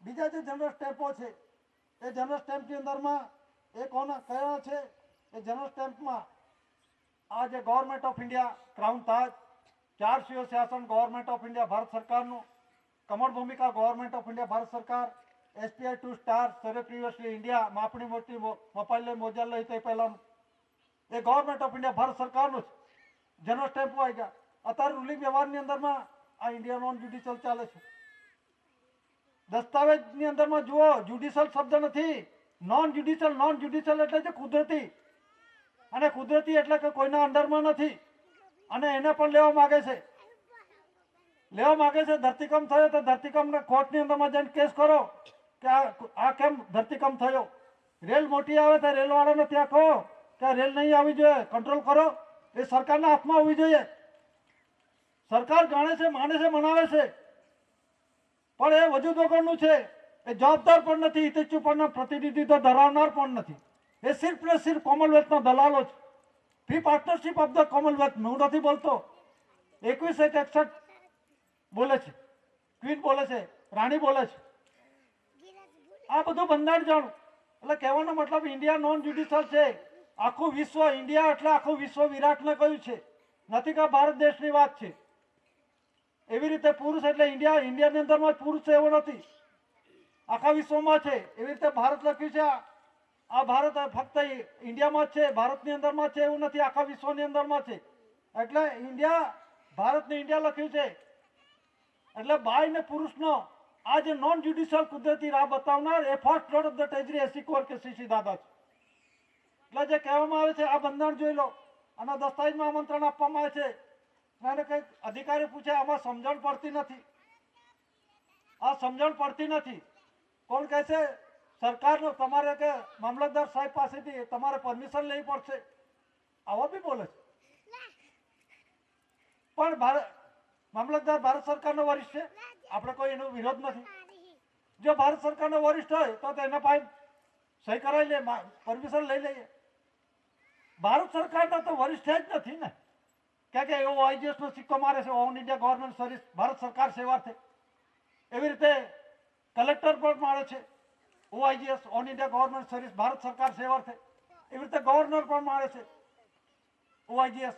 બીજા જે જનરલ સ્ટેમ્પો છે, એ જનરલ સ્ટેમ્પની અંદરમાં એ કોના કયા છે? એ જનરલ સ્ટેમ્પમાં આ જે ગવર્મેન્ટ ઓફ ઇન્ડિયા, ક્રાઉન તાજ, 4 સીઓ શાસન ગવર્મેન્ટ ઓફ ઇન્ડિયા ભારત સરકારનું, કમળ ભૂમિકા ગવર્મેન્ટ ઓફ ઇન્ડિયા ભારત સરકાર, SPI 2 સ્ટાર, સરે પ્રિવિયસલી ઇન્ડિયા, માપણી મોટી મપાઈ મોજા લઈ તે પહેલાનું, એ ગવર્મેન્ટ ઓફ ઇન્ડિયા ભારત સરકારનું છે. જનરલ સ્ટેમ્પો આવી ગયા. અત્યારે રૂલિંગ વ્યવહારની અંદરમાં આ ઇન્ડિયા નોન જ્યુડિશિયલ ચાલે છે. દસ્તાવેજની અંદરમાં જુઓ, જ્યુડિશિયલ શબ્દ નથી, નોન જ્યુડિશિયલ એટલે છે કુદરતી. અને કુદરતી એટલે કે કોઈના અંડરમાં નથી. અને એને પણ લેવા માંગે છે. ધરતીકંપ થયો તો ધરતીકંપને કોર્ટની અંદરમાં જઈને કેસ કરો કે આ કેમ ધરતીકંપ થયો. રેલ મોટી આવે તો રેલવાળાને ત્યાં કહો કે રેલ નહીં આવી જોઈએ, કંટ્રોલ કરો. એ સરકારના હાથમાં હોવી જોઈએ. સરકાર જાણે છે, માને છે, મનાવે છે, પણ એ વજૂદ વગરનું છે. એ જવાબદાર પણ નથી, હિતેચ્છુ પણ પ્રતિનિધિત્વ ધરાવનાર પણ નથી. એ સિર્ફ ને સિર્ફ કોમનવેલ્થના દલાલો છે. Free partnership of the Commonwealth. હું નથી બોલતો. 2161 બોલે છે, ક્વીન બોલે છે, રાણી બોલે છે. આ બધું બંધારણ જાણું. એટલે કહેવાનો મતલબ ઇન્ડિયા નોન જ્યુડિશિયલ છે. આખું વિશ્વ, ઇન્ડિયા એટલે આખું વિશ્વ વિરાટને કહ્યું છે, નથી કે ભારત દેશની વાત છે. એવી રીતે પુરુષ એટલે ઇન્ડિયાની અંદરમાં જ પુરુષ છે એવો નથી, આખા વિશ્વમાં છે. એવી રીતે ભારત લખ્યું છે, આ ભારત ફક્ત ઇન્ડિયામાં જ છે, ભારતની અંદરમાં છે એવું નથી, આખા વિશ્વની અંદરમાં છે. એટલે ઇન્ડિયા, ભારતને ઇન્ડિયા લખ્યું છે. એટલે બાય ને પુરુષનો આ જે નોન જ્યુડિશિયલ કુદરતી રાહ બતાવનાર એ first lord of the treasury એસી કોર કે સીસી દાદા છે. એટલે જે કહેવામાં આવે છે આ બંધારણ જોઈ લો, આના દસ્તાવેજમાં આમંત્રણ આપવામાં આવે છે, અને કંઈક અધિકારી પૂછે આમાં સમજણ પડતી નથી, આ સમજણ પડતી નથી. કોણ કહે છે? સરકારનો તમારે કે મામલતદાર સાહેબ પાસેથી તમારે પરમિશન લેવી પડશે, આવા બી બોલે છે. પણ મામલતદાર ભારત સરકારનો વરિષ્ઠ છે, આપણે કોઈ એનો વિરોધ નથી. જો ભારત સરકારનો વરિષ્ઠ હોય તો એના પાસે સહી કરાવી લે, પરમિશન લઈ લઈએ. ભારત સરકારના તો વરિષ્ઠ જ નથી ને, કે એવો આઈજીએસ નો સિક્કો મારે છે, all India government service Bharat સરકાર સેવાર્થે. એવી રીતે કલેક્ટર પણ મારે છે OIGS all India government service Bharat સરકાર સેવાર્થે. એવી રીતે ગવર્નર પણ મારે છે ઓઆઈજીએસ.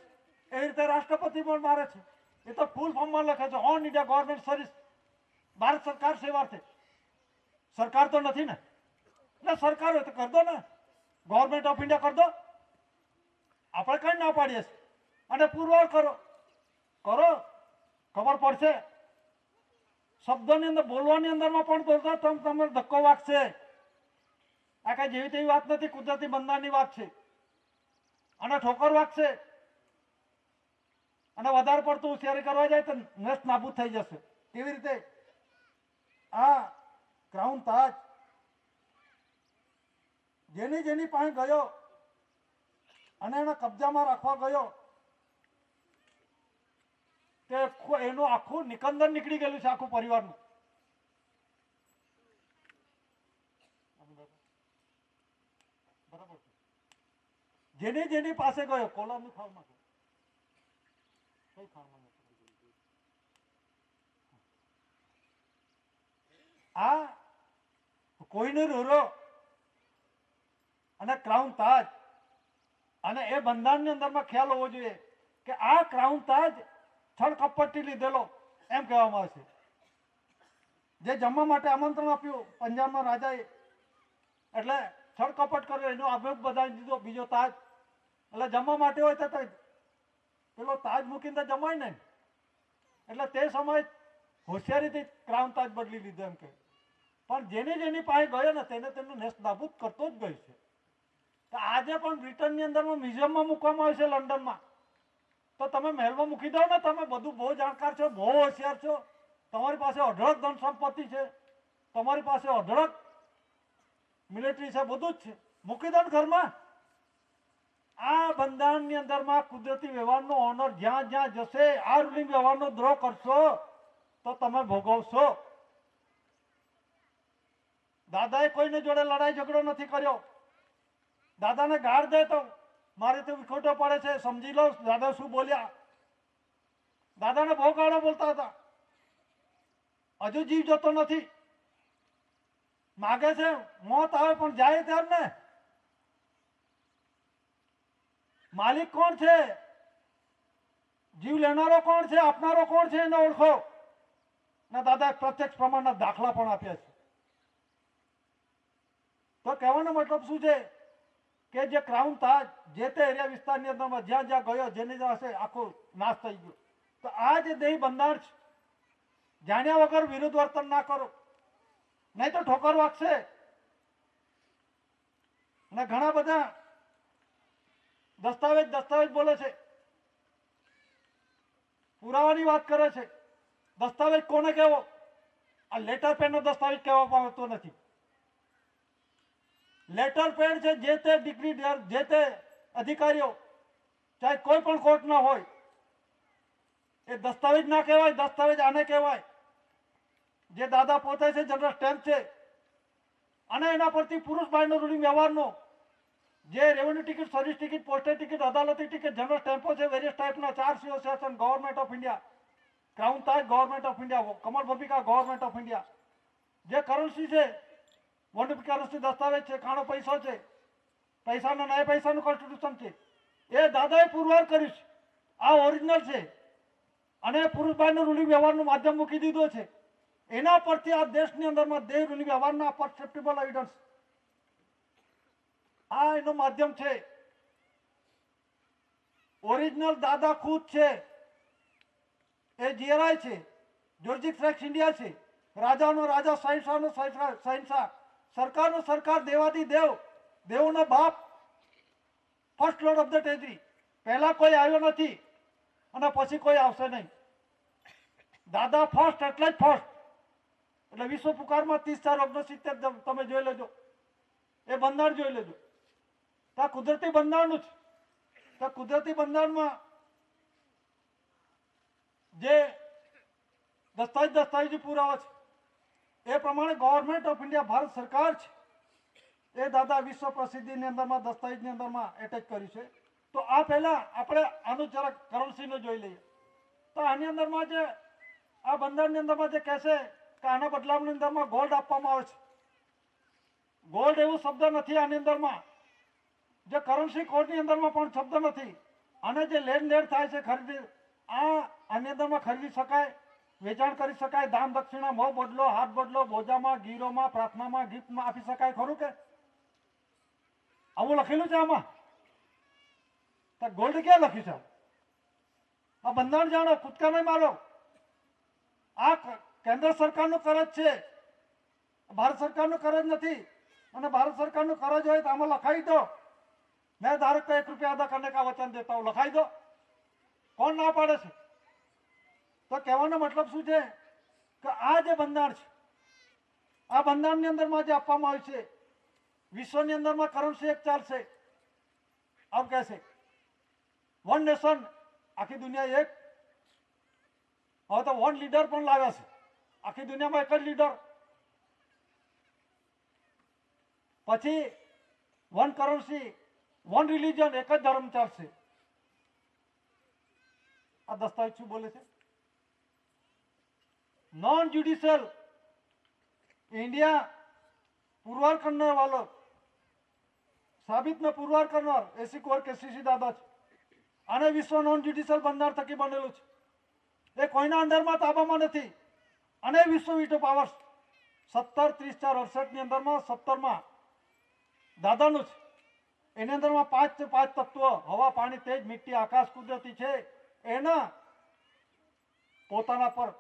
એવી રીતે રાષ્ટ્રપતિ પણ મારે છે. એ તો ફૂલ ફોર્મમાં લખે છે all India government service Bharat સરકાર સેવાર્થે. સરકાર તો નથી ને, એટલે સરકાર હોય તો કર દો ને, ગવર્મેન્ટ ઓફ ઇન્ડિયા કર દો. આપણે કઈ ના પાડીએ છીએ, અને પુરવાર કરો કરો, ખબર પડશે. શબ્દોની અંદર બોલવાની અંદરમાં પણ બોલતો તમને ધક્કો વાગશે. આ કઈ જેવી તેવી વાત નથી, કુદરતી બંધારણની વાત છે, અને ઠોકર વાગશે. અને વધારે પડતું હોશિયારી કરવા જાય તો નષ્ટ નાબૂદ થઈ જશે. કેવી રીતે? આ ક્રાઉન તાજ જેની પાસે ગયો અને એના કબજામાં રાખવા ગયો તે એનું આખું નિકંદન નીકળી ગયેલું છે, આખું પરિવારનું. બરાબર. જેની પાસે ગયો કોલાની ખાવમાં આ કોઈને રોરો અને ક્રાઉન તાજ, અને એ બંધારણની અંદરમાં ખ્યાલ હોવો જોઈએ કે આ ક્રાઉન તાજ છળકપટથી લીધેલો એમ કહેવામાં આવે છે. જે જમવા માટે આમંત્રણ આપ્યું પંજાબના રાજાએ, એટલે છળકપટ કર્યો, એનો અભિયોગ બધાવી દીધો બીજો તાજ. એટલે જમવા માટે હોય તો પેલો તાજ મૂકીને જમાય ને, એટલે તે સમયે હોશિયારીથી ક્રાઉન તાજ બદલી લીધો એમ કે. પણ જેની પાસે ગયો ને તેને તેમનું નેસ્ત નાબૂદ કરતો જ ગયો છે. તો આજે પણ બ્રિટનની અંદરમાં મ્યુઝિયમમાં મૂકવામાં આવે છે લંડનમાં. તો તમે મહેલમાં મૂકી દો ને, તમે બધું બહુ જાણકાર છો, બહુ હોશિયાર છો, તમારી પાસે અઢળક ધન સંપત્તિ છે, તમારી પાસે અઢળક મિલિટરી છે, બધું જ છે, મૂકી દો ને ઘરમાં. આ બંધારણની અંદરમાં કુદરતી વ્યવહારનો ઓનર જ્યાં જ્યાં જશે, આ રૂલિંગ વ્યવહારનો દ્રોહ કરશો તો તમે ભોગવશો. દાદાએ કોઈને જોડે લડાઈ ઝઘડો નથી કર્યો. દાદાને ગાળ દે તો મારે તો વિખોટો પડે છે, સમજી લો દાદા શું બોલ્યા. દાદાને બહુ ગાળો બોલતા હતા, હજુ જીવ જતો નથી. માગે છે મોત આવે પણ જાય ત્યાર ને. માલિક કોણ છે, જીવ લેનારો કોણ છે, આપનારો કોણ છે, એને ઓળખો. ના દાદા પ્રત્યક્ષ પ્રમાણના દાખલા પણ આપ્યા છે. તો કહેવાનો મતલબ શું છે કે જે ક્રાઉન તાજ જે તે એરિયા વિસ્તારની અંદરમાં જ્યાં જ્યાં ગયો, જેની હશે આખો નાશ થઈ ગયો. તો આ જે દેહી બંધારણ છે, જાણ્યા વગર વિરુદ્ધ વર્તન ના કરો, નહીં તો ઠોકર વાગશે. અને ઘણા બધા દસ્તાવેજ બોલે છે, પુરાવાની વાત કરે છે. દસ્તાવેજ કોને કહેવો? આ લેટર પેનનો દસ્તાવેજ કહેવામાં આવતો નથી. લેટર પેડ છે જે તે ડિગ્રી જે તે અધિકારીઓ ચાહે કોઈ પણ કોર્ટના હોય, એ દસ્તાવેજ ના કહેવાય. દસ્તાવેજ આને કહેવાય જે દાદા પોતે છે, જનરલ સ્ટેમ્પ છે, અને એના પરથી પુરુષભાઈનો રૂલિંગ વ્યવહારનો જે revenue ticket, service ticket, postal ticket, અદાલતી ટિકિટ, જનરલ સ્ટેમ્પો છે, વેરિયસ ટાઈપના 4 association, government of India, crown તાજ ગવર્મેન્ટ ઓફ ઇન્ડિયા, કમર ભૂમિકા ગવર્મેન્ટ ઓફ ઇન્ડિયા, જે કરન્સી છે વોન્ડુપ કરન્સી દસ્તાવેજ છે, કાણો પૈસો છે, પૈસાનો નયા પૈસાનું કોન્સ્ટિટ્યુશન છે, એ દાદાએ પુરવાર કર્યું છે. આ ઓરિજિનલ છે, અને પુરુષભાઈનું રૂલિંગ વ્યવહારનું માધ્યમ મૂકી દીધો છે. એના પરથી આ દેશની અંદરમાં દેહ રૂલિંગ વ્યવહારના પરસેપ્ટેબલ એવિડન્સ, આ એનું માધ્યમ છે. ઓરિજિનલ દાદા ખુદ છે, એ જીઆરઆઈ છે, જ્યોર્જિક ફ્રેક્સ ઇન્ડિયા છે, રાજાનો રાજા, શહેનશાહનો શહેનશાહ, સરકારનો સરકાર, દેવાદી દેવ, દેવોનો બાપ, ફર્સ્ટ લોર્ડ ઓફ ધ ટેજરી. પહેલા કોઈ આવ્યો નથી અને પછી કોઈ આવશે નહીં. દાદા ફર્સ્ટ એટલે જ ફર્સ્ટ. એટલે વિશ્વ પુકારમાં 30/4/69 તમે જોઈ લેજો, એ બંધારણ જોઈ લેજો. તો આ કુદરતી બંધારણનું છે. તો કુદરતી બંધારણમાં જે દસ્તાવેજી પુરાવા છે એ પ્રમાણે ગવર્મેન્ટ ઓફ ઇન્ડિયા, ભારત સરકાર છે એ દાદા વિશ્વ પ્રસિદ્ધિની અંદરમાં દસ્તાવેજની અંદરમાં એટેચ કર્યું છે. તો આ પહેલા આપણે આનું જરાક કરન્સીને જોઈ લઈએ. તો આની અંદરમાં જે આ બંધારણની અંદરમાં જે કહેશે કે આના બદલાવની અંદરમાં ગોલ્ડ આપવામાં આવે છે. ગોલ્ડ એવું શબ્દ નથી આની અંદરમાં. જે કરન્સી કોડની અંદરમાં પણ શબ્દ નથી. અને જે લેણ દેણ થાય છે ખરીદી, આની અંદરમાં ખરીદી શકાય, વેચાણ કરી શકાય, દાન દક્ષિણા, મોં બદલો, હાથ બદલો, બોજામાં, ગીરોમાં, પ્રાર્થનામાં, ગિફ્ટમાં આપી શકાય. ખરું કે આવું લખેલું છે આમાં? તો ગોલ્ડ ક્યાં લખ્યું છે? આ બંધારણ જાણો, કૂદકા નહીં મારો. આ કેન્દ્ર સરકારનું કરજ છે, ભારત સરકારનું કરજ નથી. અને ભારત સરકારનું કરજ હોય તો આમાં લખાઈ દો, मैं धारक को 1 रुपया अदा करने का वचन देता हूं, लखाई दो. कौन ना पाड़े છે? તો કહેવાનો મતલબ શું છે કે આ જે બંધારણ છે, આ બંધારણની અંદરમાં જે આપવામાં આવ્યું છે, વિશ્વની અંદરમાં કરન્સી એક ચાલશે. આમ કહેશે વન નેશન, આખી દુનિયા એક. હવે તો વન લીડર પણ લાવ્યા છે, આખી દુનિયામાં એક જ લીડર. પછી વન કરન્સી, વન રિલીજન, એક જ ધર્મ ચાલશે. આ દસ્તાવેજ શું બોલે છે? नॉन जुडिशियल इंडिया पुरवार करने वालों, साबित में पुरवार करनार एसी कोर केसीसी दादा છે. આને વિશ્વ નોન જ્યુડિશિયલ બંધારણ થકી બનેલું છે. એ કોઈના અંડરમાં તાબામાં નથી. અને વિશ્વ વીટો પાવર્સ 17/30/4/68 ની અંદરમાં 17માં દાદાનું છે. એની અંદરમાં 5 તત્વો, હવા, પાણી, તેજ, મિટ્ટી, આકાશ, કુદરતી છે. એના પોતાના પર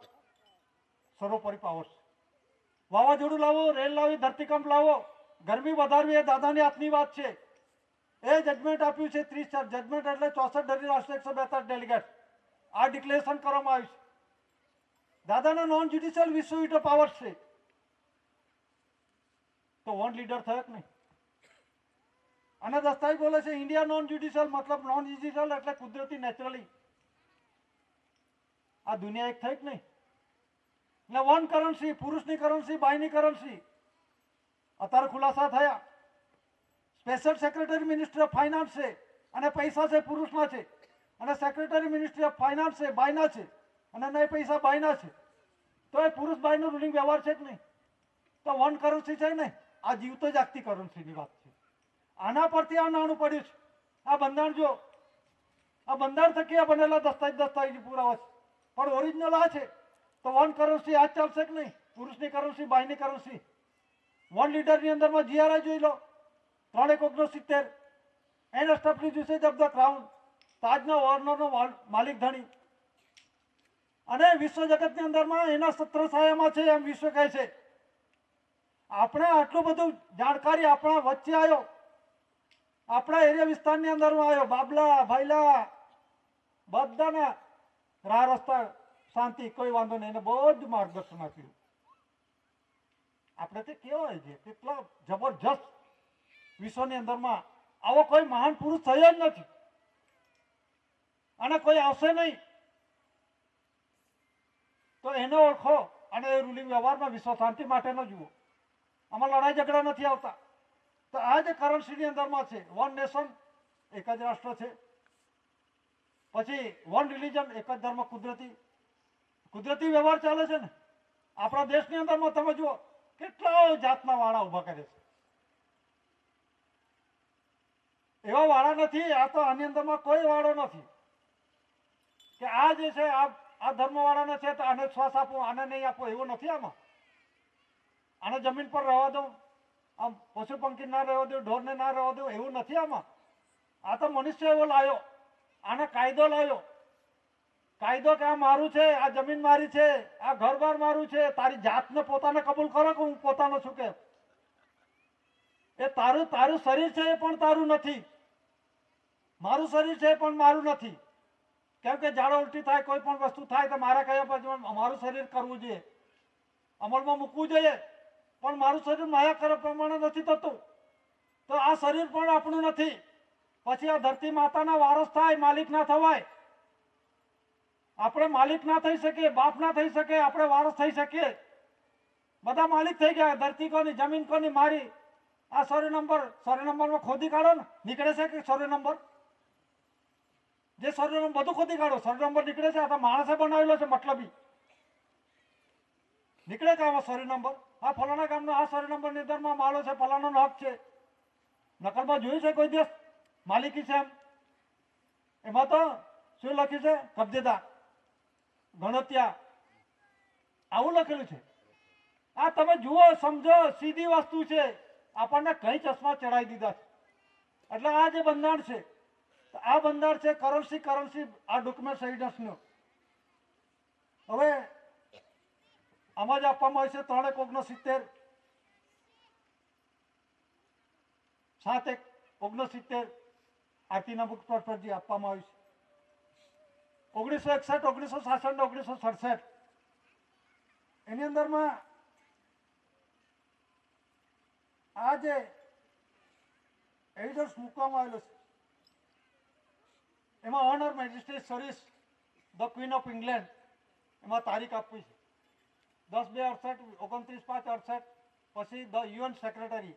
સર્વોપરી પાવર્સ. વાવાઝોડું લાવો, રેલ લાવી, ધરતીકંપ લાવો, ગરમી વધારવી એ દાદાની હાથની વાત છે. એ જજમેન્ટ આપ્યું છે 30/4. જજમેન્ટ એટલે 64 રાષ્ટ્ર 142 ડેલિગેટ. આ ડિક્લેરેશન કરવામાં આવ્યું છે. દાદાના નોન જ્યુડિશિયલ વિશ્વ વીટો પાવર્સ છે. તો વન લીડર થયો કે નહીં? અને દસ્તાવેજ બોલે છે ઇન્ડિયા નોન જ્યુડિશિયલ, મતલબ નોન જ્યુડિશિયલ એટલે કુદરતી, નેચરલી. આ દુનિયા એક થઈ કે નહીં? ને વન કરન્સી, પુરુષની કરન્સી, બાયની કરન્સી અત્યારે ખુલાસા થયા. Special secretary ministry of finance છે અને પૈસા છે પુરુષના છે, અને સેક્રેટરી મિનિસ્ટ્રી ઓફ ફાઇનાન્સ છે બાયના છે, અને નહીં પૈસા બાયના છે. તો એ પુરુષ બાયનો રૂલિંગ વ્યવહાર છે કે નહીં? તો વન કરન્સી છે ને, આ જીવતો જાગતી કરન્સીની વાત છે. આના પરથી આ નાણું પડ્યું છે. આ બંધારણ જો, આ બંધારણ થકી આ બનેલા દસ્તાવેજી પુરાવા છે. પણ ઓરિજિનલ આ છે. તો વન કરન્સી આ ચાલશે કે નહીં? પુરુષની કરન્સી, બાયની કરન્સી. વન લીડરની અંદરમાં જીઆરઆઈ જોઈ લો, 3/1/69. An establish usage of the crown, તાજના ઓર્નરનો માલિક ધણી. અને વિશ્વ જગતની અંદરમાં એના છત્રછાયામાં છે એમ વિશ્વ કહે છે. આપણે આટલું બધું જાણકારી આપણા વચ્ચે આવ્યો, આપણા એરિયા વિસ્તારની અંદરમાં આવ્યો. બાબલા, ભાઈલા બધાના રાહ રસ્તા શાંતિ, કોઈ વાંધો નહીં. એને બધું માર્ગદર્શન આપ્યું. આપણે તે કહેવાય છે કેટલા જબરજસ્ત વિશ્વની અંદરમાં આવો કોઈ મહાન પુરુષ થયો જ નથી, અને કોઈ આવશે નહીં. તો એને ઓળખો અને એ રૂલિંગ વ્યવહારમાં વિશ્વ શાંતિ માટે ન જુઓ. આમાં લડાઈ ઝઘડા નથી આવતા. તો આ જે કરન્સીની અંદરમાં છે, વન નેશન, એક જ રાષ્ટ્ર છે. પછી વન રિલીજન, એક જ ધર્મ, કુદરતી વ્યવહાર ચાલે છે ને. આપણા દેશની અંદરમાં તમે જુઓ કેટલા જાતના વાળા ઉભા કરે છે. એવા વાળા નથી. આ તો આની અંદરમાં કોઈ વાળો નથી કે આ જે છે આ ધર્મ વાળાને છે તો આને શ્વાસ આપો, આને નહીં આપો, એવું નથી. આમાં આને જમીન પર રહેવા દો, આમ પશુ પંખી ના રહેવા દો, ઢોરને ના રહેવા દો, એવું નથી આમાં. આ તો મનુષ્ય એવો લાવ્યો, આને કાયદો લાવ્યો. કાયદો કે આ મારું છે, આ જમીન મારી છે, આ ઘર-બાર મારું છે, તારી જાતને પોતાને કબૂલ કરો કે હું પોતાનો છું કે એ તારું તારું શરીર છે એ પણ તારું નથી, મારું શરીર છે પણ મારું નથી. કેમ કે ઝાડા ઉલટી થાય, કોઈ પણ વસ્તુ થાય તો મારા કયા પછી મારું શરીર કરવું જોઈએ, અમલમાં મૂકવું જોઈએ, પણ મારું શરીર માયા કરે પ્રમાણે નથી થતું, તો આ શરીર પણ આપણું નથી. પછી આ ધરતી માતાના વારસ થાય, માલિક ના થવાય. આપણે માલિક ના થઈ શકીએ, બાપ ના થઈ શકે, આપણે વારસ થઈ શકીએ. બધા માલિક થઈ ગયા. ધરતી કોની, જમીન કોની, મારી. આ સર્વે નંબરમાં ખોદી કાઢો ને, નીકળે છે કે સર્વે નંબર? જે સર્વે નંબર બધું ખોદી કાઢો, સર્વે નંબર નીકળે છે? આ તો માણસે બનાવેલો છે મતલબી. નીકળે કે આમાં સર્વે નંબર? આ ફલાણા ગામનો આ સર્વે નંબર નિર્ધારમાં માલો છે, ફલાણાનો હક છે. નકલમાં જોયું છે કોઈ દિવસ માલિકી છે એમ? એમાં તો શું લખ્યું છે? કબજેદાર, ગણોત્યા, આવું લખેલું છે. આ તમે જુઓ, સમજો, સીધી વસ્તુ છે. આપણને કઈ ચશ્મા ચડાવી દીધા છે. એટલે આ જે બંધારણ છે, આ બંધારણ છે કરન્સી આ ડોક્યુમેન્ટ એવિડન્સનું. હવે આમાં જ આપવામાં આવે છે 3/1/69, 7/1/69 આરતીના બુક પર જે આપવામાં આવ્યું છે. 1961, 1966 ને 1967 એની અંદરમાં આ જે એવિડન્સ મૂકવામાં આવેલો છે એમાં honour magistrate service the queen of England એમાં તારીખ આપવી છે 10/2/68, 29/5/68. પછી ધ યુએન સેક્રેટરી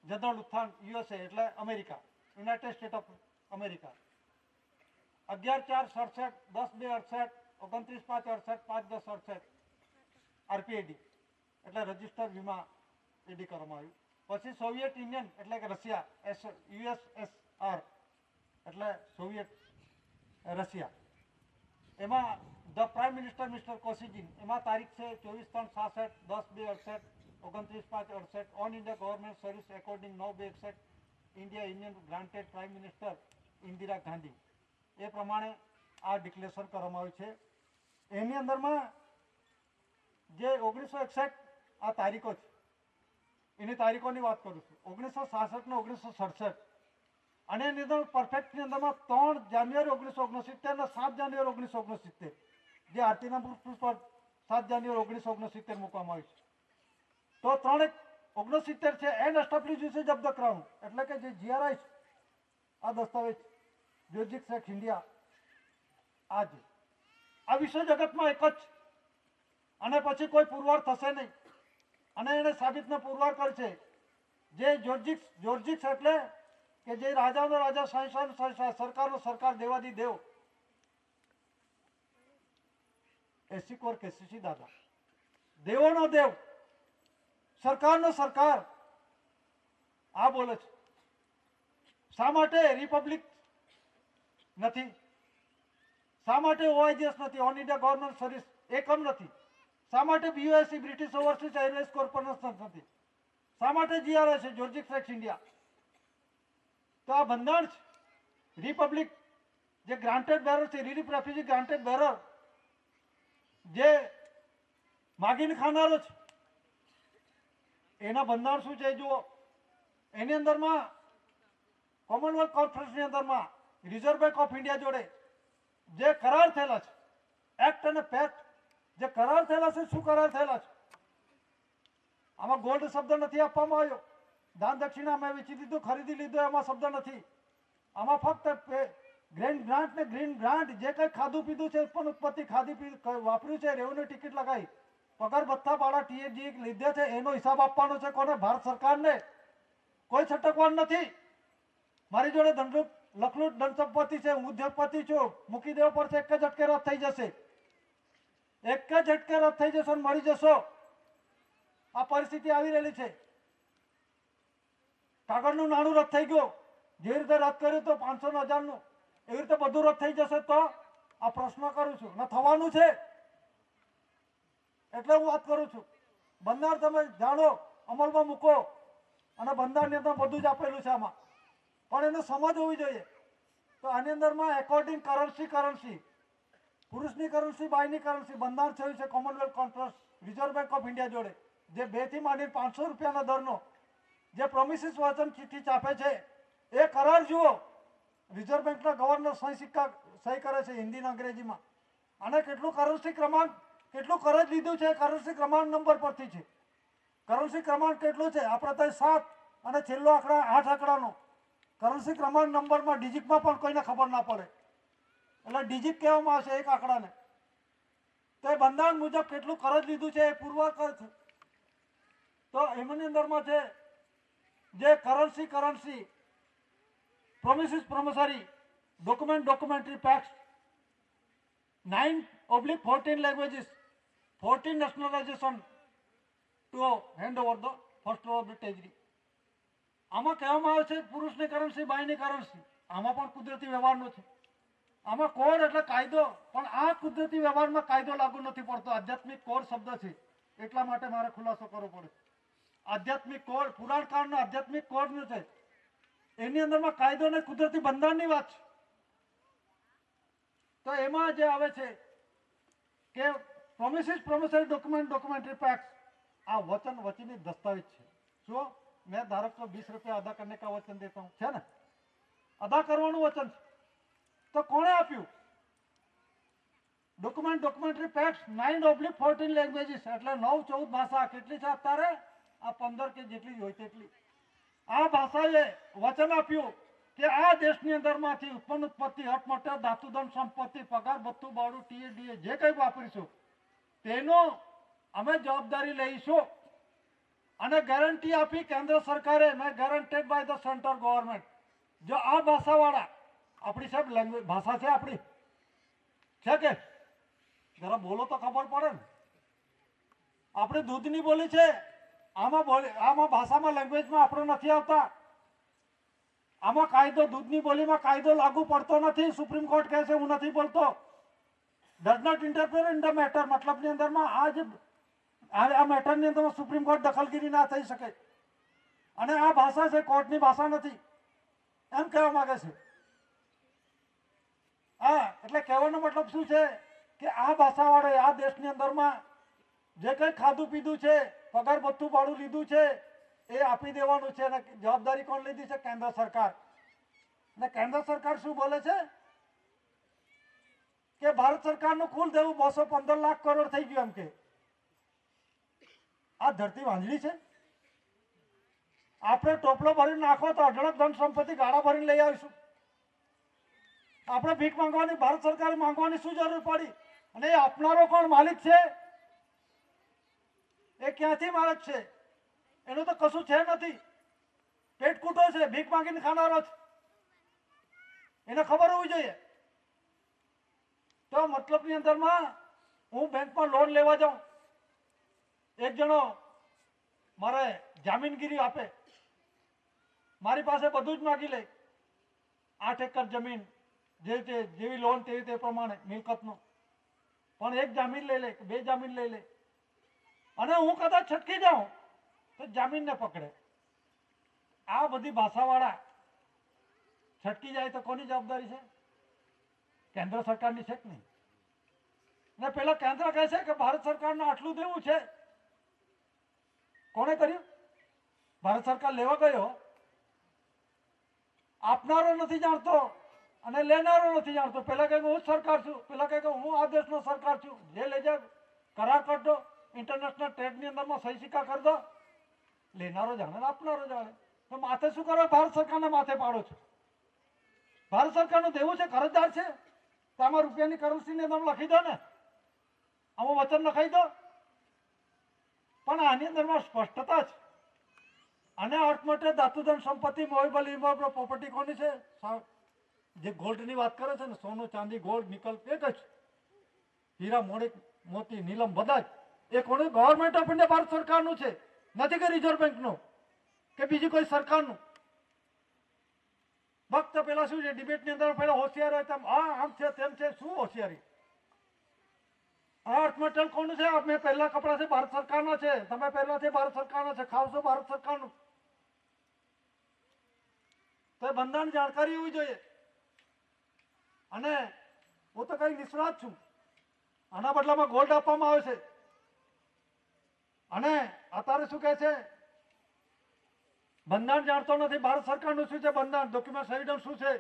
જનરલ ઉત્થાન USA એટલે America, united state of America 11/4/67, 10/2/68, 29/5/68, 5/10/68 RPAD એટલે રજિસ્ટર વીમા એડી કરવામાં આવ્યું. પછી સોવિયત યુનિયન એટલે કે રશિયા, USSR એટલે સોવિયત રશિયા, એમાં the prime minister mister Kosygin એમાં તારીખ છે 24/3/66, 10/2/68, 29/5/68 on India government service according 9/61 India union granted prime minister Indira Gandhi. એ પ્રમાણે આ ડિક્લેરેશન કરવામાં આવ્યું છે. એની અંદરમાં જે 1961 આ તારીખો છે એની તારીખોની વાત કરું છું. 1966 ને 1967 અને એની અંદર પરફેક્ટની અંદરમાં 3 જાન્યુઆરી 1969 ને 7 જાન્યુઆરી 1969 જે આરતીના પુસ્તક પર 7 જાન્યુઆરી 1969 મૂકવામાં આવ્યું છે. તો 3/1/69 છે and establish usage of the crown એટલે કે જે GRI છે આ દસ્તાવેજ જ્યોર્જિક્સ એક્ટ ઇન્ડિયા આ વિશ્વ જગતમાં એક જ અને પછી કોઈ પુરવાર થશે નહીં. અને એને સાબિતને પુરવાર કરશે જે જ્યોર્જિક્સ એટલે કે જે રાજાનો રાજા, શહેનશાહનો સરકારનો સરકાર, દેવાદી દેવ, એસી કોર કેસીસી દાદા, દેવોનો દેવ, સરકારનો સરકાર આ બોલે છે. શા માટે રિપબ્લિક નથી? શા માટે OIGS નથી, ઓન ઇન્ડિયા ગવર્મેન્ટ સર્વિસ એકમ નથી? શા માટે BOSC British overseas Airways corporation નથી? શા માટે GRI છે જ્યોર્જિક્સ એક્ટ ઇન્ડિયા? તો આ બંધારણ છે રિપબ્લિક જે ગ્રાન્ટેડ બેરર છે, રિલીફ રેફ્યુજી ગ્રાન્ટેડ બેરર જે માગીને ખાનારો છે એના બંધારણ શું છે જુઓ. એની અંદરમાં કોમનવેલ્થ કોન્ફરન્સની અંદરમાં રિઝર્વ બેંક ઓફ ઇન્ડિયા જોડે જે કરાર થયેલા છે, એક્ટ અને પેક્ટ જે કરાર થયેલા છે, શું કરાર થયેલા છે? આમાં ગોલ્ડ શબ્દ નથી આપવામાં આવ્યો, દાન દક્ષિણા અમે વેચી દીધું, ખરીદી લીધું એમાં શબ્દ નથી. આમાં ફક્ત ગ્રેન ગ્રાન્ટ ને ગ્રીન ગ્રાન્ટ જે કંઈ ખાધું પીધું છે, ઉત્પન્ન ઉત્પત્તિ વાપર્યું છે, રેવન્યુ ટિકિટ લગાવી, પગાર ભથ્થા ભાડા TAG લીધે છે એનો હિસાબ આપવાનો છે કોને? ભારત સરકારને. કોઈ છટકવાનું નથી. મારી જોડે લખલૂટ ધન સંપત્તિ છે, હું ઉદ્યોગપતિ છું, મૂકી દેવો પડશે, એક જ ઝટકે રદ થઈ જશે, એક જ ઝટકે રદ થઈ જશો અને મરી જશો. આ પરિસ્થિતિ આવી રહેલી છે. કાગળનું નાણું રદ થઈ ગયું, જે રીતે રદ કર્યું તો 500 ને 1000નું, એવી રીતે બધું રદ થઈ જશે. તો આ પ્રશ્ન કરું છું ને થવાનું છે એટલે હું વાત કરું છું. બંધારણ તમે જાણો, અમલમાં મૂકો અને બંધારણની અંદર બધું જ આપેલું છે આમાં, પણ એને સમજ હોવી જોઈએ. તો આની અંદરમાં એકોર્ડિંગ કરન્સી પુરુષની કરન્સી, બાયની કરન્સી બંધારણ થયું છે Commonwealth conference reserve bank of India જોડે, જે 2 થી માંડીને 500 રૂપિયાના દરનો જે પ્રોમિસિસ વચન ચિઠ્ઠી છાપે છે, એ કરાર જુઓ. રિઝર્વ બેંકના ગવર્નર સહી કરે છે હિન્દી અને અંગ્રેજીમાં. અને કેટલું કરન્સી ક્રમાંક, કેટલું કરજ લીધું છે કરન્સી ક્રમાંક નંબર પરથી છે. કરન્સી ક્રમાંક કેટલું છે આપણે તો 7 અને છેલ્લો આંકડા 8 આંકડાનો કરન્સી ક્રમાંક નંબરમાં ડિજિટમાં પણ કોઈને ખબર ના પડે, એટલે ડિજિટ કહેવામાં આવશે એક આંકડાને. તો એ બંધારણ મુજબ કેટલું કરજ લીધું છે એ પૂર્વ કર છે. તો એમની અંદરમાં છે જે currency promises promissory documentary pacts 9/14 languages 14 nationalisation to hand over the first of the treasury. આમાં કહેવામાં આવે છે પુરુષની કરન્સી, બાયની કરન્સી, આમાં પણ કુદરતી વ્યવહારનો છે. આમાં કોડ એટલે કાયદો, પણ આ કુદરતી વ્યવહારમાં કાયદો લાગુ નથી પડતો. આધ્યાત્મિક કોડ શબ્દ છે, એટલા માટે મારે ખુલાસો કરવો પડે. આધ્યાત્મિક કોડ પુરાણકાળનો આધ્યાત્મિક કોડ નો છે, એની અંદરમાં કાયદો ને કુદરતી બંધારણની વાત છે. તો એમાં જે આવે છે કે પ્રોમિસિસ પ્રોમિસરી ડોક્યુમેન્ટરી પેક્ટ્સ, આ વચની દસ્તાવેજ છે. શું मैं धारक को 20 रुपया अदा करने का वचन देता हूँ, है ना, अदा करवानुं वचन છે. તો કોણે આપ્યું? ડોક્યુમેન્ટરી પેક્ટ્સ 9/14 લેંગ્વેજીસ, એટલે 9-14 ભાષા. કેટલી છે અત્યારે? આ 15 કે જેટલી હોય તેટલી. આ ભાષાએ વચન આપ્યું કે આ દેશની અંદરમાંથી ઉત્પન્ન ઉત્પત્તિ, હટ મટર, ધાતુધન સંપત્તિ, પગાર ભથ્થું, ભાડું, ટીએ જે કંઈ વાપરીશું તેનો અમે જવાબદારી લઈશું. અને ગેરંટી આપી કેન્દ્ર સરકારે, guaranteed by the central government. જો આ ભાષાવાળા, આપણી સાહેબ લેંગ્વેજ ભાષા છે આપણી, છે કે જરા બોલો તો ખબર પડે ને. આપણે દૂધની બોલી છે, આમાં ભાષામાં લેંગ્વેજમાં આપણે નથી આવતા. આમાં કાયદો, દૂધની બોલીમાં કાયદો લાગુ પડતો નથી. સુપ્રીમ કોર્ટ કહે છે હું નથી બોલતો. Does not interfere in the matter, મતલબની અંદરમાં આ મેટરની અંદર સુપ્રીમ કોર્ટ દખલગીરી ના થઈ શકે. અને આ ભાષા છે, કોર્ટની ભાષા નથી, એમ કહેવા માંગે છે. હા, એટલે કહેવાનો મતલબ શું છે કે આ ભાષાવાળે આ દેશની અંદરમાં જે કંઈ ખાધું પીધું છે, પગાર ભથ્થું ભાડું લીધું છે, એ આપી દેવાનું છે. અને જવાબદારી કોણ લીધી છે? કેન્દ્ર સરકાર. અને કેન્દ્ર સરકાર શું બોલે છે કે ભારત સરકારનું કુલ દેવું 215 લાખ કરોડ થઈ ગયું. એમ કે આ ધરતી વાંજળી છે? આપણે ટોપલો ભરીને નાખો તો અઢળક ધન સંપત્તિ ગાડા ભરીને લઈ આવીશું. આપણે ભીખ માંગવાની, ભારત સરકારે માંગવાની શું જરૂર પડી? અને એ આપનારો કોણ માલિક છે? એ ક્યાંથી માલિક છે? એનું તો કશું છે નથી. પેટ કૂટો છે, ભીખ માંગીને ખાનારો છે, એને ખબર હોવી જોઈએ. તો મતલબની અંદરમાં હું બેંકમાં લોન લેવા જાઉં, એક જણો મારે જામીનગીરી આપે, મારી પાસે બધું જ માગી લે, 8 એકર જમીન, જેવી લોન તેવી તે પ્રમાણે મિલકતનો, પણ એક જામીન લઈ લે, 2 જામીન લઈ લે, અને હું કદાચ છટકી જાઉં તો જામીનને પકડે. આ બધી ભાષાવાળા છટકી જાય તો કોની જવાબદારી છે? કેન્દ્ર સરકારની છે કે નહીં? ને પેલા કેન્દ્ર કહે છે કે ભારત સરકારનું આટલું દેવું છે. કોણે કર્યું? ભારત સરકાર લેવા ગયો, આપનારો નથી જાણતો અને લેનારો નથી જાણતો. પેલા કહે હું જ સરકાર છું, પેલા કહે હું આ દેશનો સરકાર છું. જે લઈ જાય કરાર કરી દો, ઇન્ટરનેશનલ ટ્રેડની અંદરમાં સહી સિક્કા કરી દો. લેનારો જાણે ને આપનારો જાણે. તો માથે શું કરો? ભારત સરકારને માથે પાડો છો. ભારત સરકારનું દેવું છે, કરજદાર છે, તો આમાં રૂપિયાની કરન્સીની અંદર લખી દો ને, આમાં વચન લખાઈ દો. પણ આની અંદરમાં સ્પષ્ટતા છે. અને અર્થમટે ધાતુધન સંપત્તિ, મોવેબલ ઇમોવેબલ પ્રોપર્ટી કોની છે? જે ગોલ્ડની વાત કરે છે ને, સોનું, ચાંદી, ગોલ્ડ, નિકલ, એક જ હીરા, મોતી, નીલમ, બધા જ એ કોનું? ગવર્નમેન્ટ ઓફ ઇન્ડિયા, ભારત સરકારનું છે. નથી કે રિઝર્વ બેંકનું કે બીજી કોઈ સરકારનું. ફક્ત પેલા શું છે, ડિબેટની અંદર પેલા હોશિયાર હોય તેમ, આમ છે તેમ છે. શું હોશિયારી? આ અર્થમંત્રાલય કોનું છે? મેં પહેલા કપડા છે ભારત સરકારના છે, તમે પહેલા છે ભારત સરકારના છે, ખાવશો ભારત સરકારનું. તો બંધારણ જાણકારી હોવી જોઈએ. અને હું તો કઈ નિષ્ણાત છું, આના બદલામાં ગોલ્ડ આપવામાં આવે છે. અને અત્યારે શું કહે છે, બંધારણ જાણતો નથી. ભારત સરકારનું શું છે બંધારણ, ડોક્યુમેન્ટ એવિડન્સ શું છે?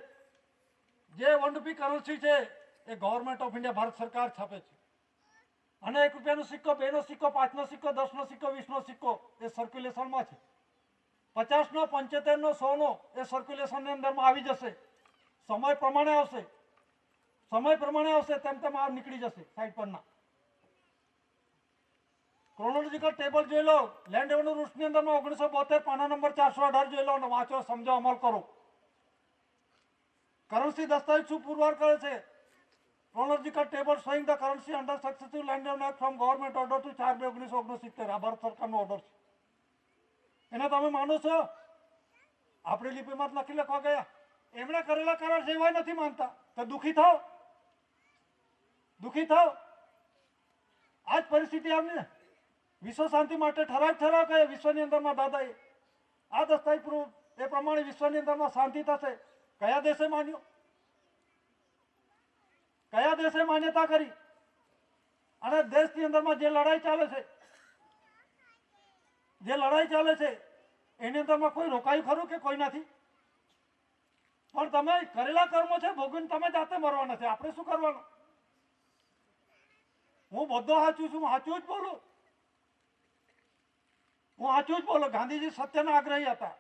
જે 1 રૂપી કરન્સી છે એ ગવર્મેન્ટ ઓફ ઇન્ડિયા ભારત સરકાર છાપે છે. અને 1 રૂપિયાનો સિક્કો, 2નો સિક્કો, 5નો સિક્કો, 10નો સિક્કો, 20નો સિક્કો એ સર્ક્યુલેશનમાં છે. 50નો, 75નો, 100નો એ સર્ક્યુલેશનની અંદરમાં આવી જશે. સમય પ્રમાણે આવશે, સમય પ્રમાણે આવશે તેમ તેમ આ નીકળી જશે સાઈડ પરના. ક્રોનોલોજીકલ ટેબલ જોઈ લો. લેન્ડ રેવન્યુ રૂલ્સની અંદરમાં 1972 પાના નંબર 418 જોઈ લો અને વાંચો, સમજો, અમલ કરો. કરન્સી દસ્તાવેજ શું પુરવાર કરે છે? Chronological table showing the currency under successive land revenue act from government order to 4/1969. આ ભારત સરકારનો ઓર્ડર છે. એને તમે માનો છો? આપણી લિપિમાં જ લખી લખવા ગયા. એમણે કરેલા કરાર સિવાય નથી માનતા તો દુઃખી થાવ, દુઃખી થાવ. આ જ પરિસ્થિતિ આવી ને. વિશ્વ શાંતિ માટે ઠરાવ કે વિશ્વની અંદરમાં દાદાએ આ દસ્તાવેજ એ પ્રમાણે વિશ્વની અંદરમાં શાંતિ થશે. કયા દેશે માન્યું? કયા દેશે માન્યતા કરી? અને દેશની અંદરમાં જે લડાઈ ચાલે છે, જે લડાઈ ચાલે છે એની અંદરમાં કોઈ રોકાયું ખરું કે કોઈ નથી? પણ તમે કરેલા કર્મો છે ભોગવીને તમે જાતે મરવાના છે. આપણે શું કરવાનું? હું બધો સાચું છું, સાચું જ બોલું, હું સાચું જ બોલું. ગાંધીજી સત્યના આગ્રહી હતા,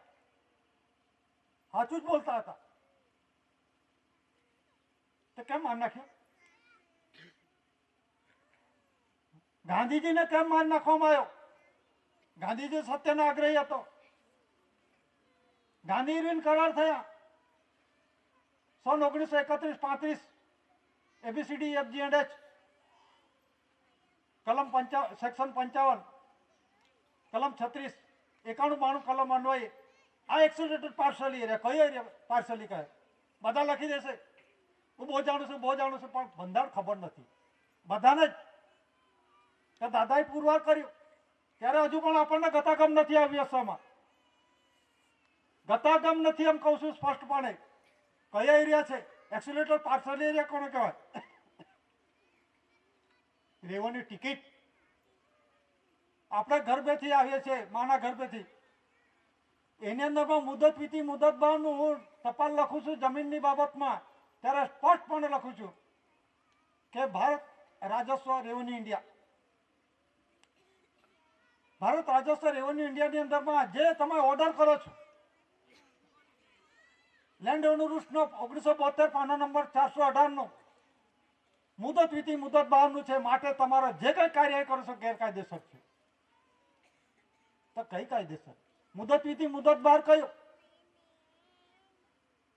સાચું જ બોલતા હતા. તો કેમ માર નાખ્યું? ગાંધીજીને કેમ માર નાખવામાં આવ્યો? ગાંધીજી સત્યના આગ્રહી હતો. ગાંધી ઇરવિન કરાર થયા સન 1931-35 ABCD FG and H કલમ સેક્શન 55 કલમ 36 91-92 કલમ અન્વયે આ એક્સિલેટેડ પાર્સલી એરિયા કયો એરિયા પાર્સલી કહે? બધા લખી દેશે. હું બહુ જાણું છું, બહુ જાણું છું, પણ બંધારણ ખબર નથી બધાને જ. કે દાદાએ પુરવાર કર્યું ત્યારે હજુ પણ આપણને ગતાગમ નથી આ વ્યવસ્થામાં. ગતાગમ નથી એમ કહું છું સ્પષ્ટપણે. કયા એરિયા છે? એક્સિલેટેડ પાર્સલ એરિયા કોને કહેવાય? રેવન્યુ ટિકિટ આપણે ગર્ભેથી આવીએ છીએ, માના ગર્ભેથી. એની અંદરમાં મુદત વિધિ મુદત બારનું હું ટપાલ લખું છું જમીનની બાબતમાં, ત્યારે સ્પષ્ટપણે લખું છું કે ભારત રાજસ્વ રેવન્યુ ઇન્ડિયા, ભારત રાજસ્વ રેવન્યુ ઇન્ડિયાની અંદરમાં જે તમે ઓર્ડર કરો છો લેન્ડ રેવન્યુ રૂલ્સનો 1972 પાના નંબર 418 નો મુદત વિધિ મુદત બહારનું છે. માટે તમારા જે કઈ કાર્ય કરો છો ગેરકાયદેસર છે. તો કઈ કાયદેસર? મુદત વિધિ મુદત બહાર કયો?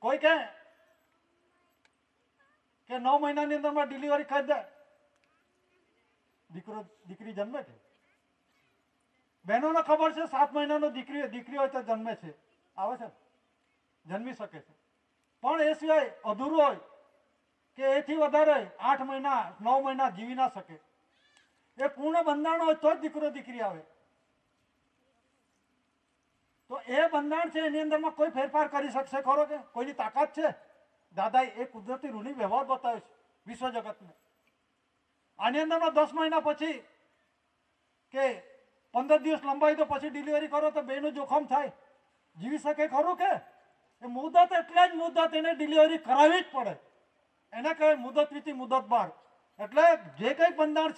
કોઈ કે 9 મહિનાની અંદરમાં ડિલિવરી કરી દે, દીકરો દીકરી જન્મે છે. બહેનોને ખબર છે 7 મહિનાનો દીકરી હોય તો જન્મે છે, આવે છે, જન્મી શકે છે. પણ એ સિવાય અધૂરું હોય કે એથી વધારે 8 મહિના 9 મહિના જીવી ના શકે. એ પૂર્ણ બંધારણ હોય તો જ દીકરો દીકરી આવે. તો એ બંધારણ છે એની અંદરમાં કોઈ ફેરફાર કરી શકશે ખરો? કે કોઈની તાકાત છે? દાદાએ એ કુદરતી રૂઢિ વ્યવહાર બતાવ્યો છે વિશ્વ જગતને. આની અંદરમાં 10 મહિના પછી કે 15 દિવસ લંબાઈ તો પછી ડિલિવરી કરો તો બેનું જોખમ થાય, જીવી શકે ખરું? કે એ મુદત એટલે જ મુદત એને ડિલિવરી કરાવવી જ પડે. એને કહે મુદત વિધિ મુદત બાર. એટલે જે કંઈ બંધારણ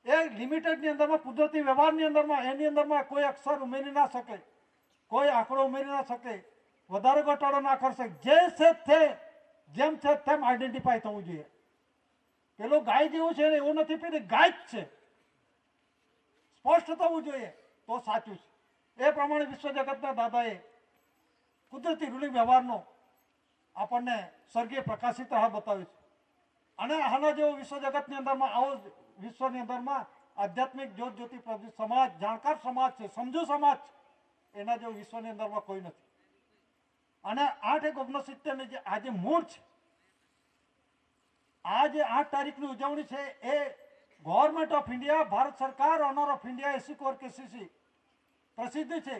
છે એ લિમિટેડની અંદરમાં કુદરતી વ્યવહારની અંદરમાં એની અંદરમાં કોઈ અક્ષર ઉમેરી ના શકે, કોઈ આંકડો ઉમેરી ના શકે, વધારો ઘટાડો ના કરી શકે. જે છે તે જેમ છે તેમ આઈડેન્ટિફાય થવું જોઈએ. પેલો ગાય જેવું છે એવું નથી, પેલી ગાય જ છે, સ્પષ્ટ થવું જોઈએ તો સાચું છે. એ પ્રમાણે વિશ્વ જગતના દાદાએ કુદરતી રૂઢિ વ્યવહારનો આપણને સ્વર્ગીય પ્રકાશિત રાહ બતાવ્યું છે. અને આના જેવો વિશ્વ જગતની અંદરમાં આવો વિશ્વની અંદરમાં આધ્યાત્મિક જ્યોત જ્યોતિ પ્રભુ સમાજ, જાણકાર સમાજ છે, સમજુ સમાજ છે, એના જેવું વિશ્વની અંદરમાં કોઈ નથી. અને 8/1969 જે આજે મૂળ છે, આ જે 8 તારીખની ઉજવણી છે એ ગવર્મેન્ટ ઓફ ઇન્ડિયા, ભારત સરકાર, ઓનર ઓફ ઇન્ડિયા, એસી કોર કેસીસી પ્રસિદ્ધ છે.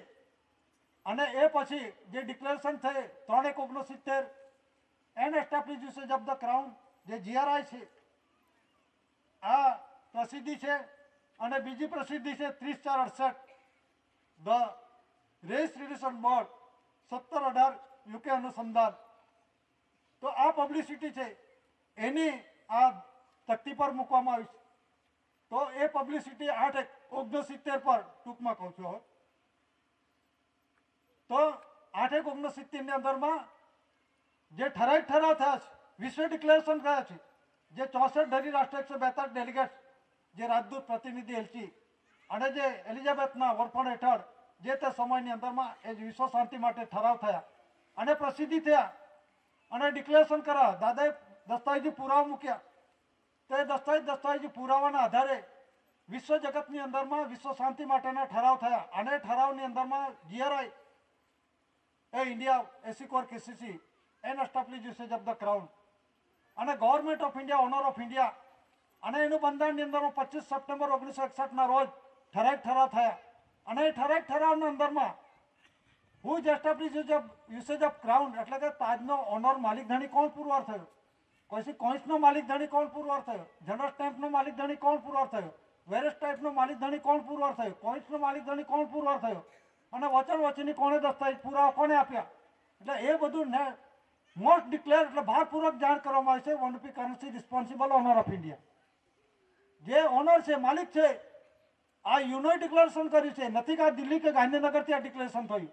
અને એ પછી જે ડિક્લેરેશન થઈ 3/1969 and establish usage of the crown જે GRI છે આ પ્રસિદ્ધિ છે અને બીજી પ્રસિદ્ધિ છે 30/4/68 the race reduction board 17/18 UK અનુસંધાન. તો આ પબ્લિસિટી છે એની આ તકતી પર મૂકવામાં આવી છે. તો એ પબ્લિસિટી 8/1/69 પર ટૂંકમાં કહું છું હવે. તો 8/1/69 ની અંદરમાં જે ઠરાવ થયા છે, વિશ્વ ડિક્લેરેશન થયા છે, જે 64 ધરી રાષ્ટ્ર 142 ડેલિગેટ, જે રાજદૂત પ્રતિનિધિ એલચી અને જે એલિઝાબેથના વડપણ હેઠળ જે તે સમયની અંદરમાં એ વિશ્વ શાંતિ માટે ઠરાવ થયા અને પ્રસિદ્ધિ થયા અને ડિક્લેરેશન કરાયા. દાદાએ દસ્તાવેજી પુરાવા મૂક્યા. તો એ દસ્તાવેજી પુરાવાના આધારે વિશ્વ જગતની અંદરમાં વિશ્વ શાંતિ માટેના ઠરાવ થયા અને ઠરાવની અંદરમાં GRI એ ઇન્ડિયા એસિકોર KCC an establish usage of the crown અને government of India owner of India અને એનું બંધારણની અંદરમાં 25 સપ્ટેમ્બર 1961ના રોજ ઠરાવ થયા અને એ ઠરાવના અંદરમાં હુ જ એસ્ટાબ્લિશ યુસેજ ઓફ ક્રાઉન એટલે કે તાજનો ઓનર માલિક ધણી કોણ પુરવાર થયો, કોઈ કોઈન્સનો માલિક ધણી કોણ પુરવાર થયો, જનરલ સ્ટેમ્પનો માલિક ધણી કોણ પુરવાર થયો, વેરેસ ટાઈપનો માલિક ધણી કોણ પુરવાર થયો, કોઈન્સનો માલિક ધણી કોણ પુરવાર થયો અને વચનની કોણે દસ્તાવેજ પુરાવા કોને આપ્યા. એટલે એ બધું મોસ્ટ ડિક્લેર એટલે ભારપૂર્વક જાણ કરવામાં આવે છે વનપી currency responsible owner of India. જે ઓનર છે, માલિક છે, આ યુનો ડિક્લેરેશન કર્યું છે, નથી કે આ દિલ્હી કે ગાંધીનગરથી આ ડિક્લેરેશન થયું.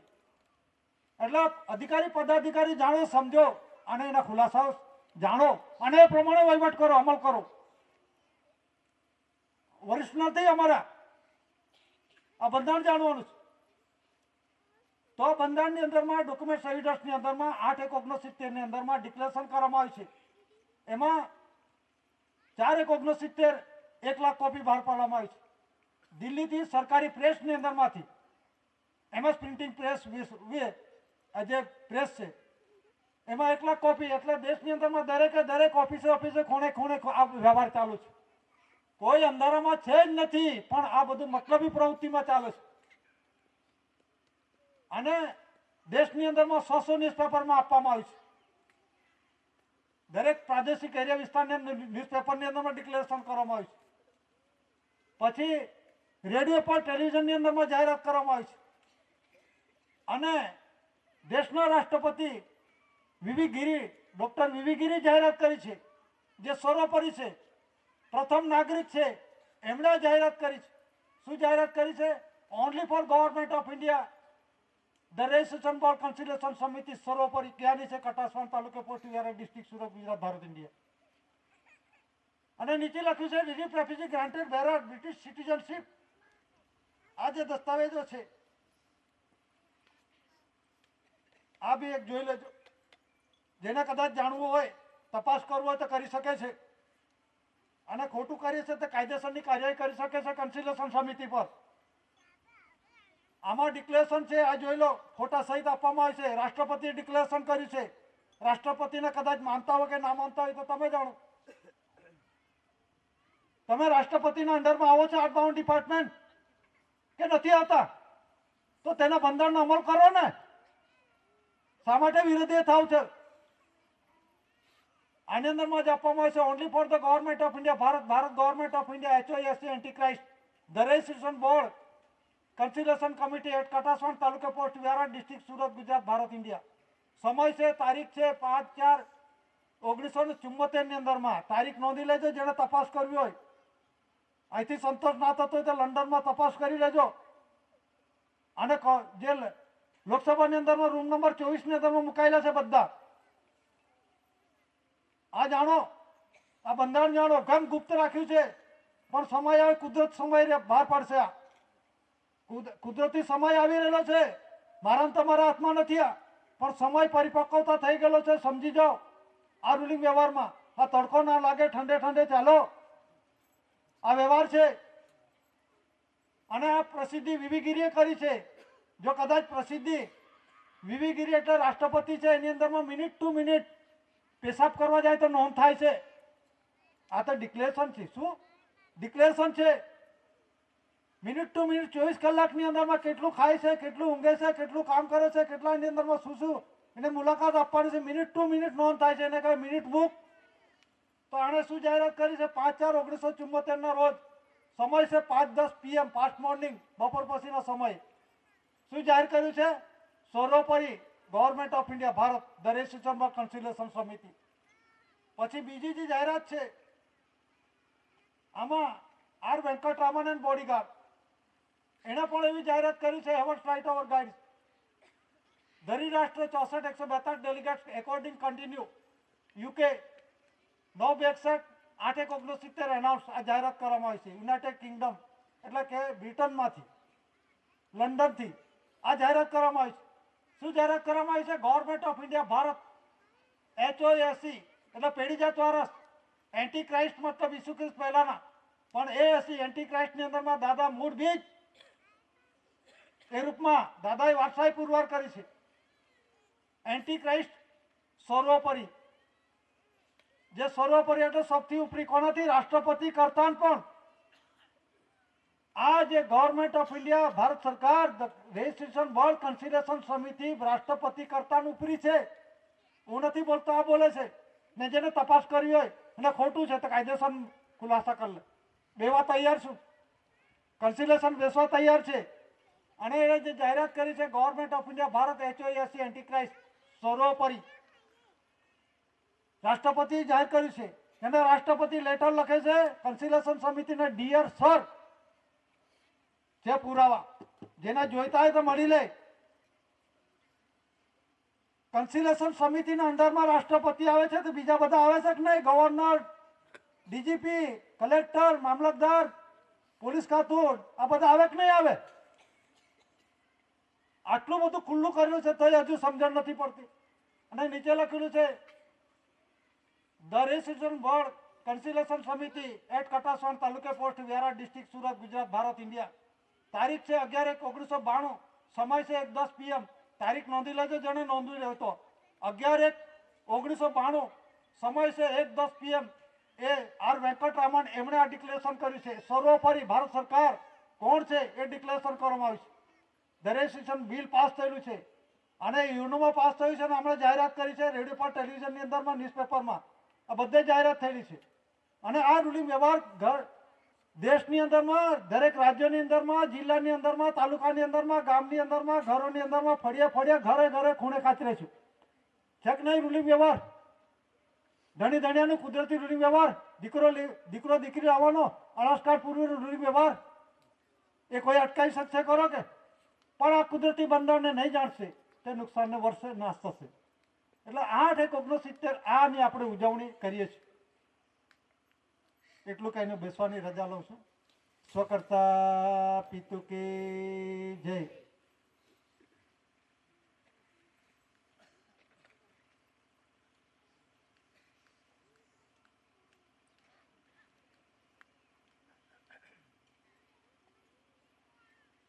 એટલે અધિકારી પદાધિકારી જાણો, સમજો અને એના ખુલાસાઓ જાણો અને એ પ્રમાણે વહીવટ કરો, અમલ કરો. વરિષ્ઠ નથી અમારા, આ બંધારણ જાણવાનું છે. તો બંધારણની અંદરમાં ડોક્યુમેન્ટ એવિડન્સની અંદરમાં 8/1/69 ની અંદરમાં ડિક્લેરેશન કરવામાં આવ્યું છે. એમાં 4/1/69 1 લાખ કોપી બહાર પાડવામાં આવી છે. દિલ્હીથી સરકારી પ્રેસની અંદરમાંથી MS પ્રિન્ટિંગ પ્રેસ જે પ્રેસ છે એમાં 1 લાખ કોપી એટલે દેશની અંદરમાં દરેક ઓફિસે ખૂણે આ વ્યવહાર ચાલુ છે. કોઈ અંધારામાં છે જ નથી, પણ આ બધું મતલબી પ્રવૃત્તિમાં ચાલે છે. અને દેશની અંદરમાં 100 ન્યૂઝપેપરમાં આપવામાં આવ્યું છે. દરેક પ્રાદેશિક એરિયા વિસ્તારની ન્યૂઝપેપરની અંદરમાં ડિક્લેરેશન કરવામાં આવ્યું છે. પછી રેડિયો પર ટેલિવિઝનની અંદરમાં જાહેરાત કરવામાં આવી છે. અને દેશના રાષ્ટ્રપતિ ડોક્ટર વીવી ગિરી જાહેરાત કરી છે, જે સર્વોપરી છે, પ્રથમ નાગરિક છે, એમણે જાહેરાત કરી છે. શું જાહેરાત કરી છે? Only for government of India the registration board consideration સમિતિ સર્વોપરી ક્યાંની છે? કટાસવાન તાલુકે post Vihar district Surat, Gujarat, Bharat, India. અને નીચે લખ્યું છે relief refugee granted bearer British citizenship. આ જે દસ્તાવેજો છે આ બી એક જોઈ લેજો. જેને કદાચ જાણવું હોય, તપાસ કરવું હોય તો કરી શકે છે અને ખોટું કરીએ છે તો કાયદેસરની કાર્યવાહી કરી શકે છે કન્સિડરેશન સમિતિ પર. આમાં ડિક્લેરેશન છે, આ જોઈ લો, ફોટા સહિત આપવામાં આવે છે. રાષ્ટ્રપતિએ ડિક્લેરેશન કર્યું છે. રાષ્ટ્રપતિને કદાચ માનતા હોય કે ના માનતા હોય તો તમે જાણો. તમે રાષ્ટ્રપતિના અંડરમાં આવો છો આર્ટબાઉન્ડ ડિપાર્ટમેન્ટ કે નથી આવતા? તો તેના બંધારણનો અમલ કરો ને. શા માટે વિરોધી થાવ છે? આની અંદરમાં જ આપવામાં આવે છે only for the government of India Bharat government of India HOSC antichrist the registration board consideration committee at Katasvan તાલુકે post Vihar district Surat, Gujarat, Bharat, India. સમય છે, તારીખ છે 5/4/1974 ની અંદરમાં. તારીખ નોંધી લેજો જેને તપાસ કરવી હોય. અહીંથી સંતોષ ના થતો હોય તો લંડનમાં તપાસ કરી લેજો. અને જે લોકસભાની અંદરમાં રૂમ નંબર 24 ની અંદરમાં મુકાયેલા છે બધા. આ જાણો, આ બંધારણ જાણો. ઘમ ગુપ્ત રાખ્યું છે, પણ સમય આવે કુદરત સમય બહાર પાડશે. આ કુદરતી સમય આવી રહેલો છે, મારા તમારા હાથમાં નથી. આ પણ સમય પરિપક્વતા થઈ ગયેલો છે, સમજી જાઓ. આ રૂલિંગ વ્યવહારમાં આ તડકો ના લાગે, ઠંડે ચાલો. આ વ્યવહાર છે. અને આ પ્રસિદ્ધિ વીવીગીરીએ કરી છે. જો કદાચ પ્રસિદ્ધિ વીવીગીરી એટલે રાષ્ટ્રપતિ છે, એની અંદરમાં મિનિટ ટુ મિનિટ પેશાબ કરવા જાય તો નોંધ થાય છે. આ તો ડિક્લેરેશન છે. શું ડિક્લેરેશન છે? મિનિટ ટુ મિનિટ 24 કલાકની અંદરમાં કેટલું ખાય છે, કેટલું ઊંઘે છે, કેટલું કામ કરે છે, કેટલા એની અંદરમાં શું એને મુલાકાત આપવાની છે, મિનિટ ટુ મિનિટ નોંધ થાય છે. એને કહેવાય મિનિટ બુક. તો આણે શું જાહેરાત કરી છે? 5/4/1974 રોજ સમય છે 5:10 PM ફાસ્ટ મોર્નિંગ, બપોર પછીનો સમય. શું જાહેર કર્યું છે? સર્વોપરી government of India Bharat the resistant work conciliation સમિતિ. પછી બીજી જે જાહેરાત છે આમાં આર વેંકટરામન એન્ડ બોડીગાર્ડ, એણે પણ એવી જાહેરાત કરી છે, હેવન્સ રાઇટ ઓવર ગાઈડ. ધરીરાષ્ટ્ર 64-142 delegates according continue UK 9/62 8/1/69 announce. આ જાહેરાત કરવામાં આવી છે યુનાઇટેડ કિંગડમ એટલે કે બ્રિટનમાંથી, લંડનથી આ જાહેરાત કરવામાં આવી છે. શું જાહેરાત કરવામાં આવી છે? Government of India Bharat HOAC એટલે પેઢીજાત વારસ, એન્ટી ક્રાઇસ્ટ મતલબ ઈસુ ખ્રિસ્ત પહેલાના, પણ એસી એન્ટી ક્રાઇસ્ટની અંદરમાં દાદા મૂળ બીજ એ રૂપમાં દાદાએ વારસાઈ પુરવાર કરી છે. એન્ટી ક્રાઇસ્ટ સર્વોપરી, જે સર્વોપરી એટલે સૌથી ઉપરી, કોનાથી? રાષ્ટ્રપતિ કરતા પણ. આ જે ગવર્મેન્ટ ઓફ ઇન્ડિયા ભારત સરકાર રેસિસ્ટન્ટ વર્ક કન્સિલેશન સમિતિ રાષ્ટ્રપતિ કરતા ઉપરી છે. હું નથી બોલતો, આ બોલે છે. ને જેને તપાસ કરી હોય અને ખોટું છે તો કાયદેસર ખુલાસા કરી લે. બેવા તૈયાર છું, કન્સિલેશન બેસવા તૈયાર છે. અને એ જે જાહેરાત કરી છે government of India Bharat HOAC anti Christ સર્વોપરી, રાષ્ટ્રપતિ જાહેર કર્યું છે. એને રાષ્ટ્રપતિ લેટર લખે છે કન્સિલેશન સમિતિને, ડિયર સર. જે પુરાવા જેને જોઈતા હોય તો મળી લે. કન્સિલેશન સમિતિના અંડરમાં રાષ્ટ્રપતિ આવે છે તો બીજા બધા આવે છે કે નહીં? ગવર્નર, ડીજીપી, કલેક્ટર, મામલતદાર, પોલીસ ખાતું, આ બધા આવે કે નહીં આવે? આટલું બધું ખુલ્લું કર્યું છે તો હજુ સમજણ નથી પડતી. અને નીચે લખેલું છે ધ રેસિસ્ટન્ટ વર્ક કન્સિલેશન સમિતિ એટ કટાસવાણ તાલુકે post Vyara district Surat Gujarat Bharat India. તારીખ છે 11/1/1992, સમય છે 1:10 PM. તારીખ નોંધી લેજો જેને નોંધવી રહ્યો તો. 11/1/1992, સમય છે 1:10 PM. એ આર વેંકટરામન એમણે આ ડિક્લેરેશન કર્યું છે. સર્વોપરી ભારત સરકાર કોણ છે એ ડિક્લેરેશન કરવામાં આવ્યું છે. રેસિસ્ટન્ટ બિલ પાસ થયેલું છે અને યુનોમાં પાસ થયું છે અને હમણાં જાહેરાત કરી છે રેડિયો પર, ટેલિવિઝનની અંદરમાં, ન્યૂઝપેપરમાં, આ બધે જાહેરાત થયેલી છે. અને આ રૂલિંગ વ્યવહાર દેશની અંદરમાં, દરેક રાજ્યની અંદરમાં, જિલ્લાની અંદરમાં, તાલુકાની અંદરમાં, ગામની અંદરમાં, ઘરોની અંદરમાં, ફળિયા ફળિયા, ઘરે ઘરે, ખૂણે ખાચરે છે. છે કે નહીં રૂલિંગ વ્યવહાર? ધણી ધણિયાનું કુદરતી રૂલિંગ વ્યવહાર, દીકરો દીકરી આવવાનો અળસકાર પૂર્વીનું રૂલિંગ વ્યવહાર, એ કોઈ અટકાવી શકશે કરો કે? પણ આ કુદરતી બંધારણને નહીં જાણશે તે નુકસાનને વર્ષે નાશ થશે. એટલે 8/1/69 આની આપણે ઉજવણી કરીએ છીએ. એટલું કહીને બેસવાની રજા લઉં છું. સ્વકર્તા પિતુ કે જય.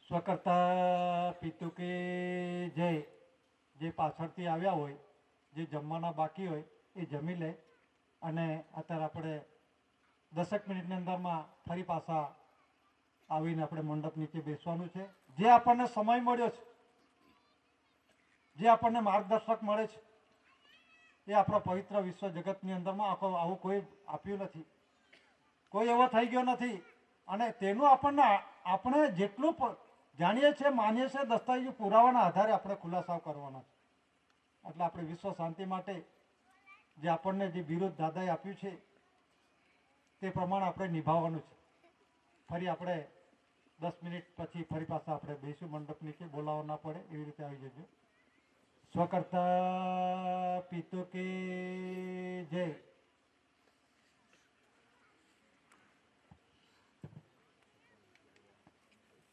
સ્વકર્તા પિતુ કે જય. જે પાછળથી આવ્યા હોય, જે જમવાના બાકી હોય એ જમી લે. અને અત્યારે આપણે 10 મિનિટની અંદરમાં ફરી પાછા આવીને આપણે મંડપ નીચે બેસવાનું છે. જે આપણને સમય મળ્યો છે, જે આપણને માર્ગદર્શક મળે છે, એ આપણા પવિત્ર વિશ્વ જગતની અંદરમાં આવું કોઈ આપ્યું નથી, કોઈ એવો થઈ ગયો નથી. અને તેનું આપણે જેટલું જાણીએ છીએ, માનીએ છીએ, દસ્તાવેજી પુરાવાના આધારે આપણે ખુલાસાઓ કરવાના છે. એટલે આપણે વિશ્વ શાંતિ માટે જે આપણને જે બિરુદ દાદાએ આપ્યું છે તે પ્રમાણે આપણે નિભાવવાનું છે. ફરી આપણે 10 મિનિટ પછી ફરી પાછા આપણે બેસું મંડપ નીચે. બોલાવો ના પડે એવી રીતે આવી જજો. સ્વકર્તા પિતુ કે જય.